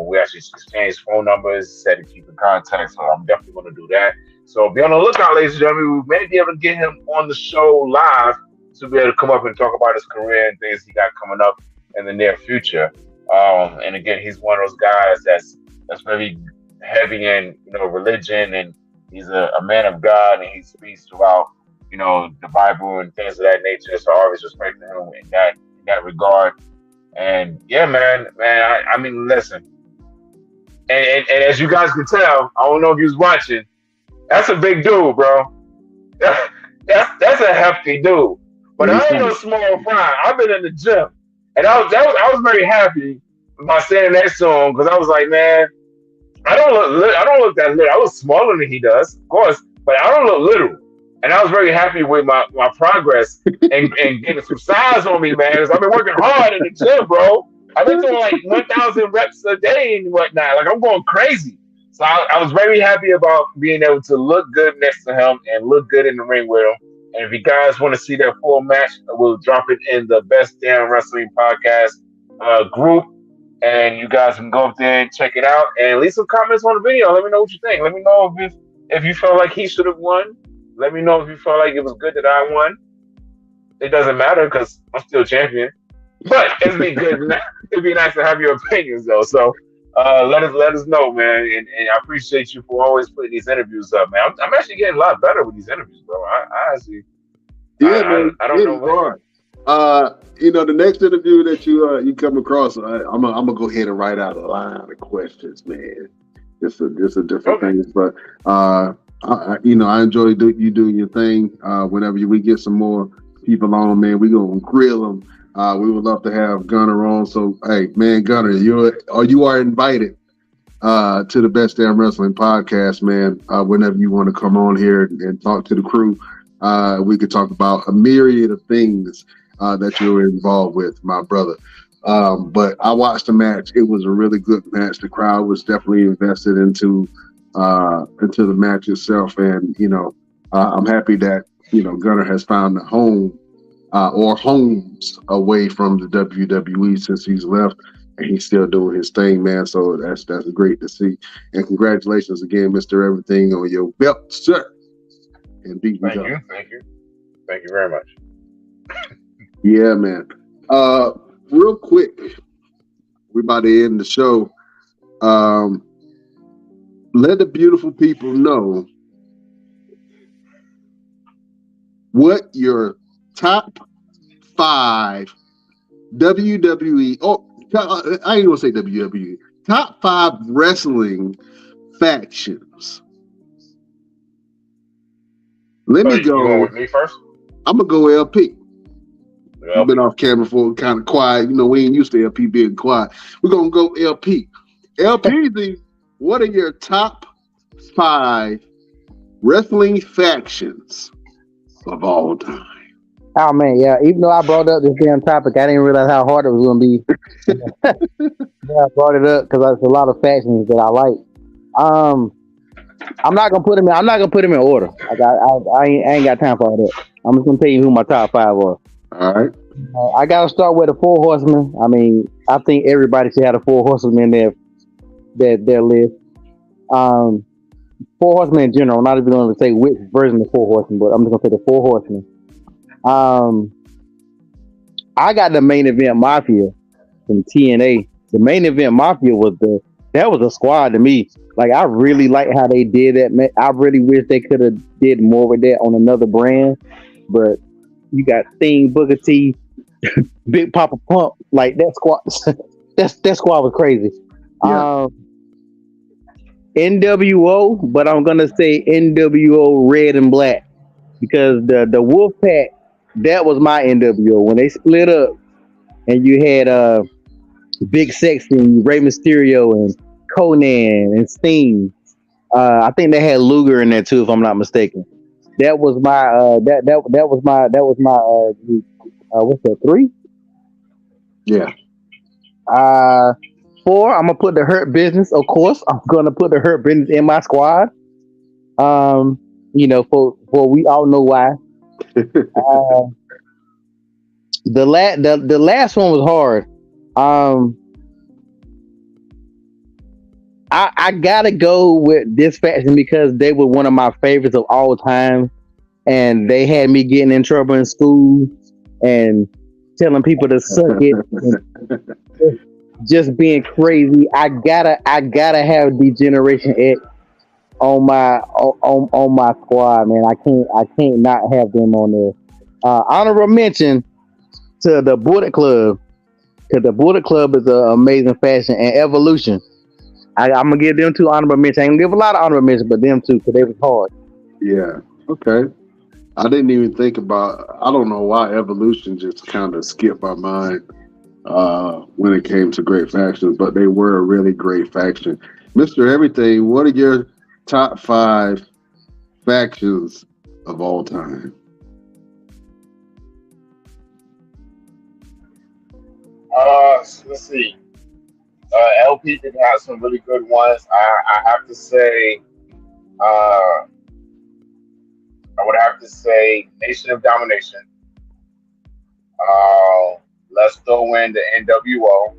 We actually exchanged phone numbers, said to keep in contact, so I'm definitely going to do that. So be on the lookout, ladies and gentlemen. We may be able to get him on the show live to be able to come up and talk about his career and things he got coming up in the near future. And again, he's one of those guys that's very heavy in religion, and he's a man of God, and he speaks throughout the Bible and things of that nature. So I always respect him in that regard. And yeah, man, I mean, listen, and as you guys can tell, I don't know if you was watching, that's a big dude, bro. That's a hefty dude. But I ain't no small fry. I've been in the gym, and I was very happy by saying that song, because I was like, man, I don't look that little. I look smaller than he does, of course, but I don't look little. And I was very happy with my progress and getting some size on me, man. Because I've been working hard in the gym, bro. I've been doing like 1,000 reps a day and whatnot. Like, I'm going crazy. So I was very happy about being able to look good next to him and look good in the ring with him. And if you guys want to see that full match, we'll drop it in the Best Damn Wrestling Podcast group. And you guys can go up there and check it out and leave some comments on the video. Let me know what you think. Let me know if you felt like he should have won. Let me know if you felt like it was good that I won. It doesn't matter because I'm still champion. But it'd be good. It'd be nice to have your opinions though. So let us know, man. And I appreciate you for always putting these interviews up, man. I'm actually getting a lot better with these interviews, bro. I actually, man. I don't know what. The next interview that you come across, I'm gonna go ahead and write out a line of questions, man. Just a different things, but I enjoy you doing your thing. Whenever we get some more people on, man, we gonna grill them We would love to have Gunner on. So, hey, man, Gunner, you are invited to the Best Damn Wrestling podcast, man. Whenever you want to come on here and talk to the crew, we could talk about a myriad of things that you're involved with, my brother. But I watched the match. It was a really good match. The crowd was definitely invested into the match itself, and I'm happy that Gunner has found a home or homes away from the WWE since he's left, and he's still doing his thing, man. So that's great to see. And congratulations again, Mr. Everything, on your belt, sir. And beat me up. Thank you very much. Yeah, man. Real quick, we're about to end the show. Let the beautiful people know what your top 5 WWE, I ain't gonna say WWE, top 5 wrestling factions. Let me go. You going with me first? I'm gonna go LP. Yeah. I've been off camera for kind of quiet. We ain't used to LP being quiet. We're gonna go LP. LP, what are your top 5 wrestling factions of all time? Oh man, yeah. Even though I brought up this damn topic, I didn't realize how hard it was going to be. Yeah, I brought it up because there's a lot of factions that I like. I'm not gonna put them in. I'm not gonna put them in order. I ain't got time for all that. I'm just gonna tell you who my top 5 are. All right. I gotta start with the 4 Horsemen. I mean, I think everybody should have the 4 Horsemen in their list. 4 Horsemen in general. I'm not even going to say which version of 4 Horsemen, but I'm just gonna say the 4 Horsemen. I got the Main Event Mafia from TNA. The Main Event Mafia was a squad to me. Like, I really like how they did that. I really wish they could have did more with that on another brand. But you got Sting, Booker T, Big Papa Pump. Like, that squad. that squad was crazy. Yeah. NWO, but I'm gonna say NWO Red and Black because the Wolfpack, that was my NWO when they split up, and you had Big Sexy, Rey Mysterio, and Conan and Sting. I think they had Luger in there too, if I'm not mistaken. That was my what's that, 3? Yeah. 4, I'm gonna put the Hurt Business. Of course, I'm gonna put the Hurt Business in my squad. For we all know why. The last one was hard. I gotta go with this faction because they were one of my favorites of all time, and they had me getting in trouble in school and telling people to suck it. Just being crazy. I gotta have Degeneration X on my squad, man. I can't not have them on there. Honorable mention to the Bullet Club, because the Bullet Club is an amazing faction, and Evolution. I'm gonna give them 2 honorable mentions. I ain't gonna give a lot of honorable mentions, but them 2 because they was hard. Yeah. Okay. I didn't even think about. I don't know why Evolution just kind of skipped my mind when it came to great factions, but they were a really great faction. Mr. Everything, what are your top 5 factions of all time? Let's see. LP did have some really good ones. I have to say, I would have to say Nation of Domination. Let's throw in the NWO.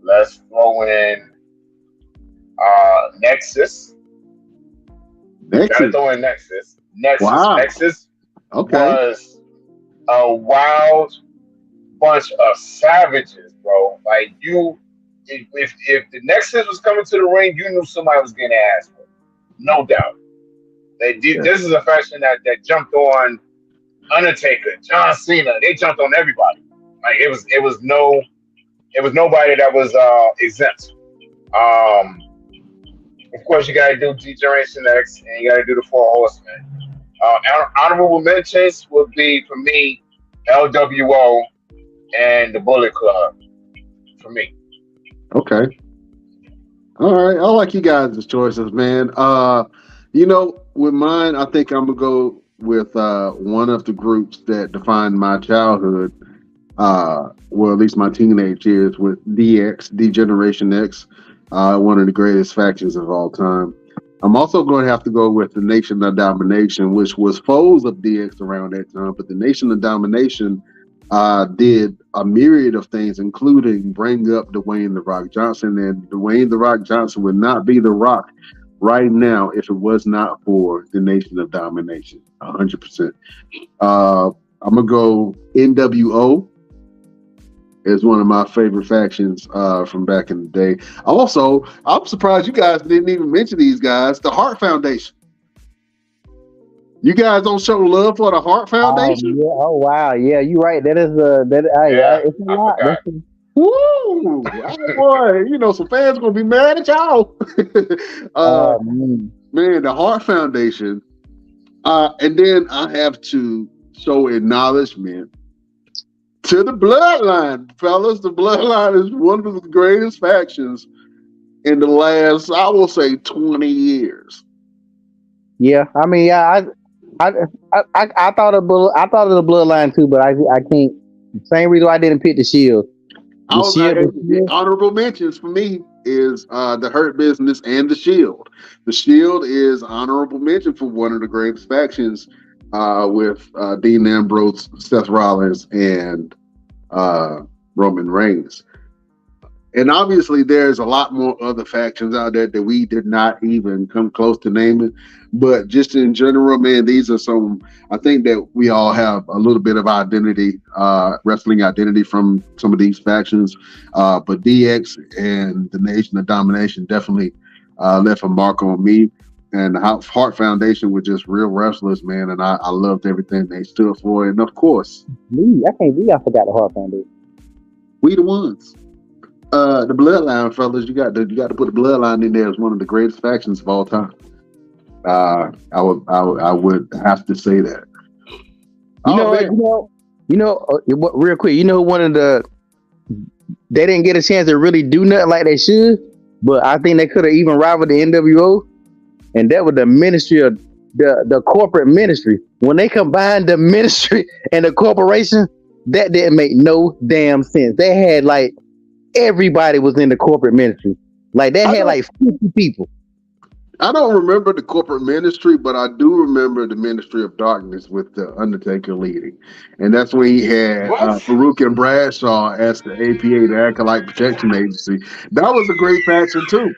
Let's throw in Nexus. Gotta throw in Nexus. Wow. Nexus Okay. was a wild bunch of savages, bro. Like, if the Nexus was coming to the ring, you knew somebody was getting their ass whipped. No doubt. This is a faction that jumped on Undertaker, John Cena. They jumped on everybody. Like, it was nobody that was exempt. Of course, you gotta do Degeneration X, and you gotta do the 4 Horsemen. Honorable mentions would be, for me, LWO, and the Bullet Club for me. Okay. All right. I like you guys' choices, man. With mine, I think I'm gonna go with one of the groups that defined my childhood. Well, at least my teenage years with DX, D Generation X, one of the greatest factions of all time. I'm also going to have to go with the Nation of Domination, which was foes of DX around that time. But the Nation of Domination did a myriad of things, including bring up Dwayne The Rock Johnson. And Dwayne The Rock Johnson would not be The Rock right now if it was not for the Nation of Domination. 100%. I'm going to go NWO. Is one of my favorite factions from back in the day. Also, I'm surprised you guys didn't even mention these guys. The Hart Foundation. You guys don't show love for the Hart Foundation? Yeah. Oh wow. Yeah, you're right. That is it's a lot. Woo! Boy, some fans gonna be mad at y'all. Man, the Hart Foundation. And then I have to show acknowledgement to the Bloodline, fellas. The Bloodline is one of the greatest factions in the last, I will say, 20 years. Yeah, I mean, yeah, I thought of the Bloodline too, but I can't. Same reason why I didn't pick the Shield. Honorable mentions for me is the Hurt Business and the Shield. The Shield is honorable mention for one of the greatest factions with Dean Ambrose, Seth Rollins, and Roman Reigns. And obviously, there's a lot more other factions out there that we did not even come close to naming. But just in general, man, these are some. I think that we all have a little bit of identity, wrestling identity from some of these factions. But DX and the Nation of Domination definitely left a mark on me. And the Hart Foundation were just real wrestlers, man. And I loved everything they stood for. And of course, I can't believe I forgot the Hart Foundation. We the ones. The Bloodline, fellas, you got to put the Bloodline in there as one of the greatest factions of all time. I would have to say that. Real quick, one of they didn't get a chance to really do nothing like they should, but I think they could have even rivaled the NWO, and that was the ministry of the corporate ministry. When they combined the ministry and the corporation, that didn't make no damn sense. They had everybody was in the corporate ministry. They had 50 people. I don't remember the corporate ministry, but I do remember the Ministry of Darkness with the Undertaker leading. And that's when he had Farouk and Bradshaw as the APA, the Acolyte Protection Agency. That was a great faction too.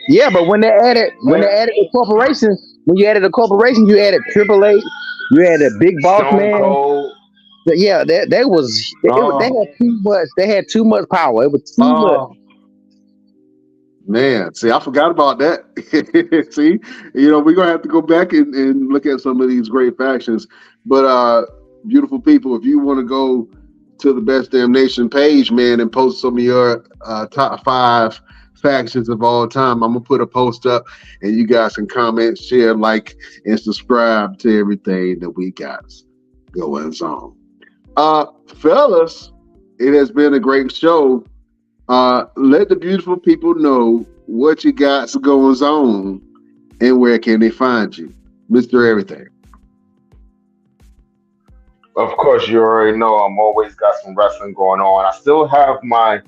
Yeah, but when they added the corporation, you added Triple H, you added Big Boss Man. Cold. Yeah, they had too much. They had too much power. It was too much. Man, see, I forgot about that. See, we're gonna have to go back and look at some of these great factions. But beautiful people, if you want to go to the Best Damn Nation page, man, and post some of your top 5 factions of all time, I'm gonna put a post up, and you guys can comment, share, like, and subscribe to everything that we got going on. Fellas, it has been a great show. Let the beautiful people know what you got going on and where can they find you, Mr. Everything. Of course, you already know I'm always got some wrestling going on. I still have my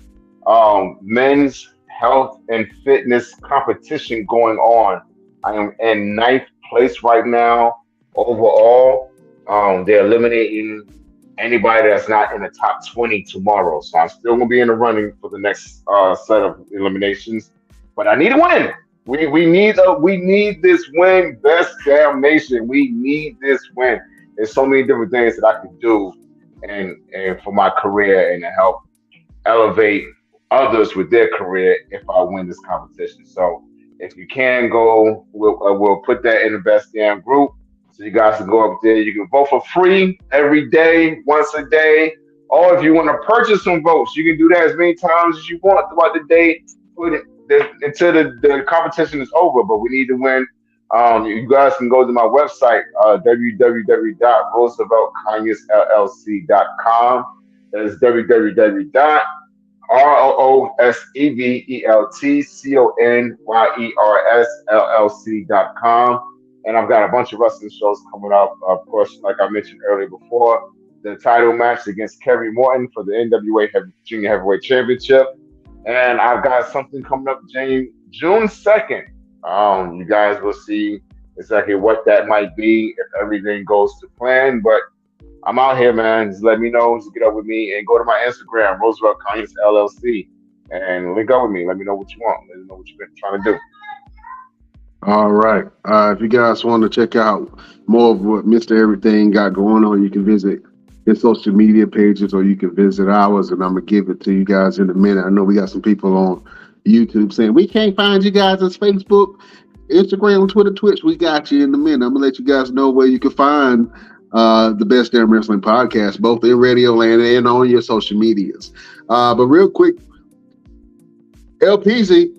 men's health and fitness competition going on. I am in 9th place right now overall. They're eliminating anybody that's not in the top 20 tomorrow. So I'm still gonna be in the running for the next set of eliminations. But I need a win. We need this win. Best Damn Nation. We need this win. There's so many different things that I can do and for my career and to help elevate others with their career if I win this competition. So if you can go, we'll put that in the Best Damn group. So you guys can go up there. You can vote for free every day, once a day. Or if you want to purchase some votes, you can do that as many times as you want throughout the day until the competition is over. But we need to win You guys can go to my website, www.rooseveltconyers.llc.com. That is www.rooseveltconyers.llc.com. And I've got a bunch of wrestling shows coming up. Of course, like I mentioned earlier before, the title match against Kerry Morton for the NWA Junior Heavyweight Championship. And I've got something coming up June 2nd. You guys will see exactly what that might be if everything goes to plan. But I'm out here, man. Just let me know. Just get up with me and go to my Instagram, Roosevelt Conyers LLC, and link up with me. Let me know what you want. Let me know what you've been trying to do. All right. If you guys want to check out more of what Mr. Everything got going on, you can visit his social media pages or you can visit ours, and I'm going to give it to you guys in a minute. I know we got some people on YouTube saying, we can't find you guys on Facebook, Instagram, Twitter, Twitch. We got you in a minute. I'm going to let you guys know where you can find the Best Damn Wrestling Podcast, both in Radio Land and on your social medias. But real quick, LPZ,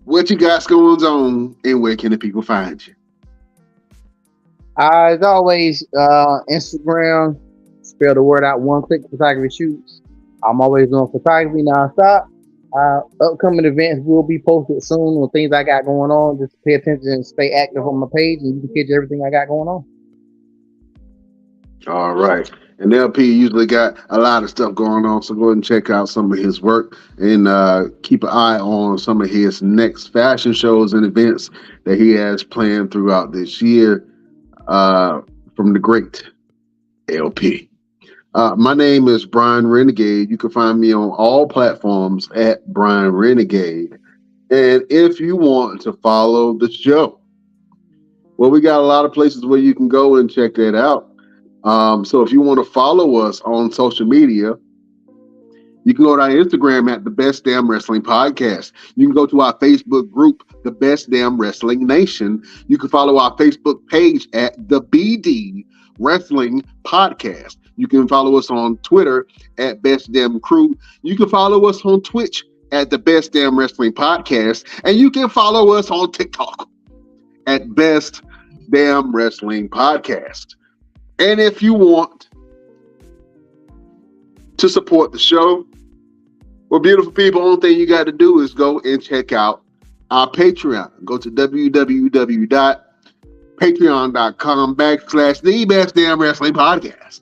what you got going on and where can the people find you? As always, Instagram, spell the word out, One Click Photography Shoots. I'm always doing photography nonstop. Upcoming events will be posted soon on things I got going on. Just pay attention and stay active on my page, and you can catch everything I got going on. All right. And LP usually got a lot of stuff going on, so go ahead and check out some of his work and keep an eye on some of his next fashion shows and events that he has planned throughout this year from the great LP. My name is Brian Renegade. You can find me on all platforms at Brian Renegade. And if you want to follow the show, well, we got a lot of places where you can go and check that out. So if you want to follow us on social media, you can go to our Instagram at the Best Damn Wrestling Podcast. You can go to our Facebook group, the Best Damn Wrestling Nation. You can follow our Facebook page at the BD Wrestling Podcast. You can follow us on Twitter at Best Damn Crew. You can follow us on Twitch at the Best Damn Wrestling Podcast. And you can follow us on TikTok at Best Damn Wrestling Podcast. And if you want to support the show, well, beautiful people, only thing you got to do is go and check out our Patreon. Go to www.patreon.com/the Best Damn Wrestling Podcast.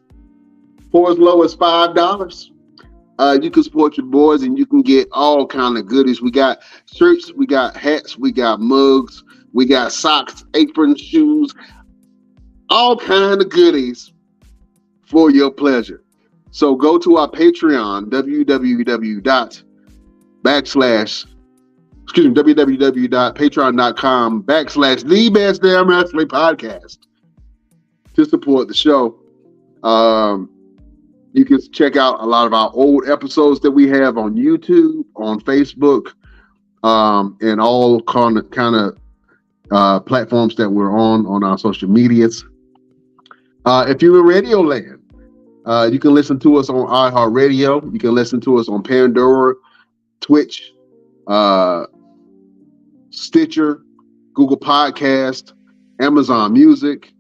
For as low as $5, you can support your boys and you can get all kind of goodies. We got shirts, we got hats, we got mugs, we got socks, aprons, shoes, all kind of goodies for your pleasure. So go to our Patreon, www.patreon.com/the Best Damn Wrestling Podcast to support the show. You can check out a lot of our old episodes that we have on YouTube, on Facebook, and all kind of platforms that we're on our social medias. If you're in Radio Land, you can listen to us on iHeartRadio. You can listen to us on Pandora, Twitch, Stitcher, Google Podcast, Amazon Music,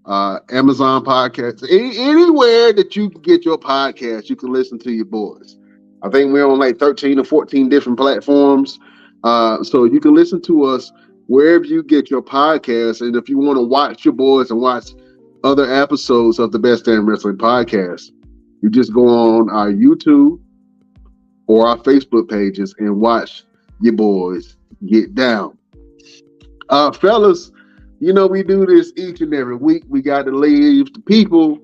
Amazon Podcasts. Anywhere that you can get your podcast, you can listen to your boys. I think we're on like 13 or 14 different platforms. So you can listen to us wherever you get your podcast. And if you want to watch your boys and watch other episodes of the Best Damn Wrestling Podcast, you just go on our YouTube or our Facebook pages and watch your boys get down. Fellas, you know we do this each and every week. We got to leave the people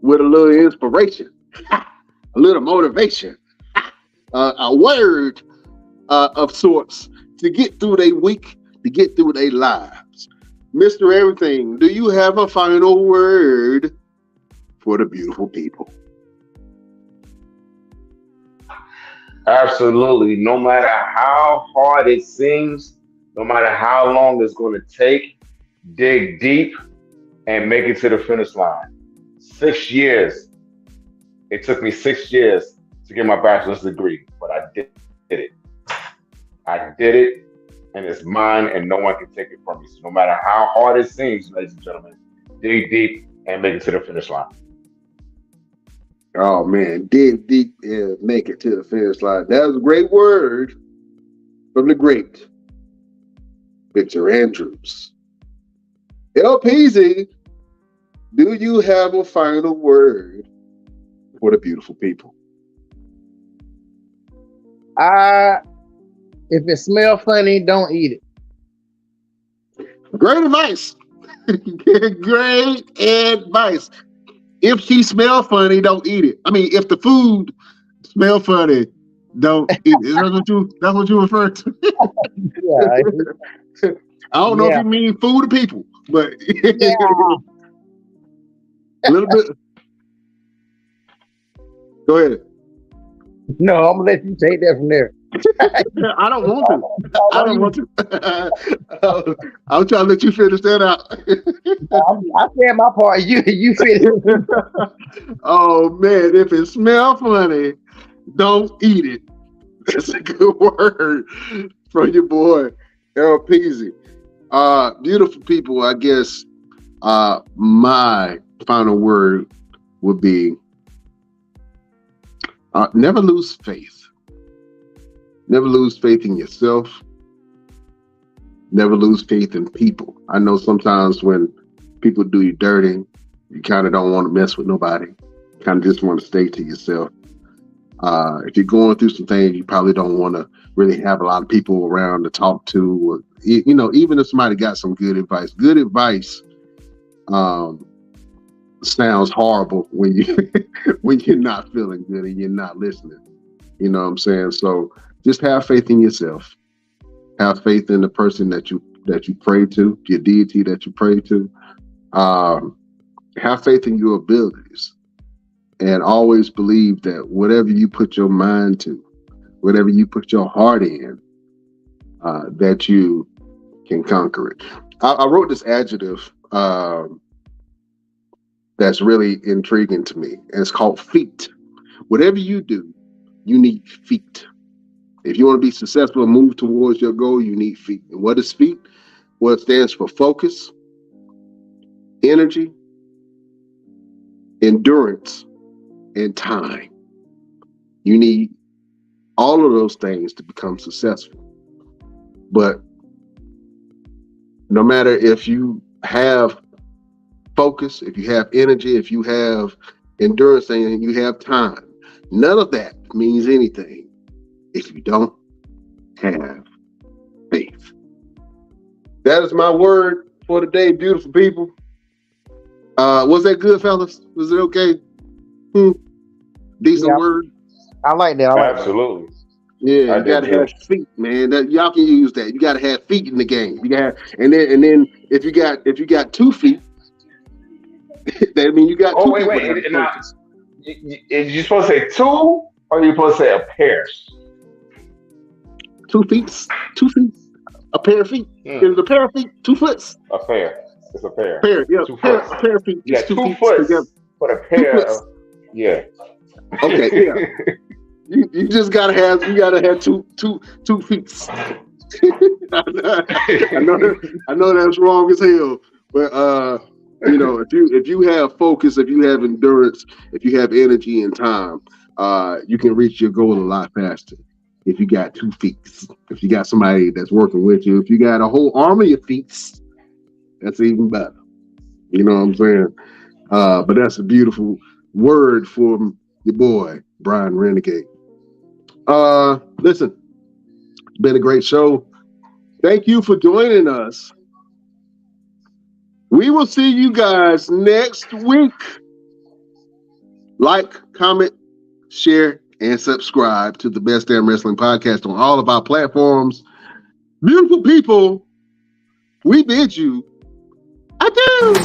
with a little inspiration, a little motivation, a word of sorts to get through their week, to get through their lives. Mr. Everything, do you have a final word for the beautiful people? Absolutely. No matter how hard it seems, no matter how long it's going to take, dig deep and make it to the finish line. 6 years. It took me 6 years to get my bachelor's degree, but I did it. I did it, and it's mine, and no one can take it from me. So no matter how hard it seems, ladies and gentlemen, dig deep and make it to the finish line. Oh man, dig deep and make it to the finish line. That was a great word from the great Victor Andrews. LPZ, do you have a final word for the beautiful people? If it smells funny, don't eat it. Great advice. Great advice. If she smell funny, don't eat it. I mean, if the food smell funny, don't eat it. That's what you refer to? Yeah. I don't know if you mean food or people, but a little bit. Go ahead. No, I'm gonna let you take that from there. I don't want to. I'm trying to let you finish that out. I said my part. You finish. Oh man, if it smells funny, don't eat it. That's a good word from your boy LPZ. Beautiful people, I guess my final word would be never lose faith. Never lose faith in yourself. Never lose faith in people. I know sometimes when people do you dirty, you kind of don't want to mess with nobody. You kind of just want to stay to yourself. If you're going through some things, you probably don't want to really have a lot of people around to talk to. Or, you know, even if somebody got some good advice. Good advice sounds horrible when you're not feeling good and you're not listening. You know what I'm saying? So just have faith in yourself. Have faith in the person that you pray to, your deity that you pray to. Have faith in your abilities, and always believe that whatever you put your mind to, whatever you put your heart in, that you can conquer it. I wrote this adjective that's really intriguing to me, and it's called feet. Whatever you do, you need feet. If you want to be successful and move towards your goal, you need feet. And what is feet? Well, it stands for focus, energy, endurance, and time. You need all of those things to become successful. But no matter if you have focus, if you have energy, if you have endurance, and you have time, none of that means anything if you don't have faith. That is my word for today, beautiful people. Was that good, fellas? Was it okay? Decent word? I like that. Absolutely. Yeah, you gotta have feet, man. That y'all can use that. You gotta have feet in the game. You gotta, and then if you got 2 feet, that mean you got 2 wait. Is you supposed to say 2 or are you supposed to say a pair? 2 feet. A pair of feet. Is it a pair of feet? 2 foot? A pair. It's a pair. Yeah. A pair of feet. Yeah, 2 2 feet foot. together. But a pair of, yeah. Okay, yeah. You just gotta have 2 feet. I know that's wrong as hell, but you know, if you have focus, if you have endurance, if you have energy and time, you can reach your goal a lot faster. If you got 2 feet, if you got somebody that's working with you, if you got a whole army of feet, that's even better. You know what I'm saying? But that's a beautiful word for your boy, Brian Renegade. Listen, it's been a great show. Thank you for joining us. We will see you guys next week. Like, comment, share, and subscribe to the Best Damn Wrestling Podcast on all of our platforms. Beautiful people, we bid you adieu.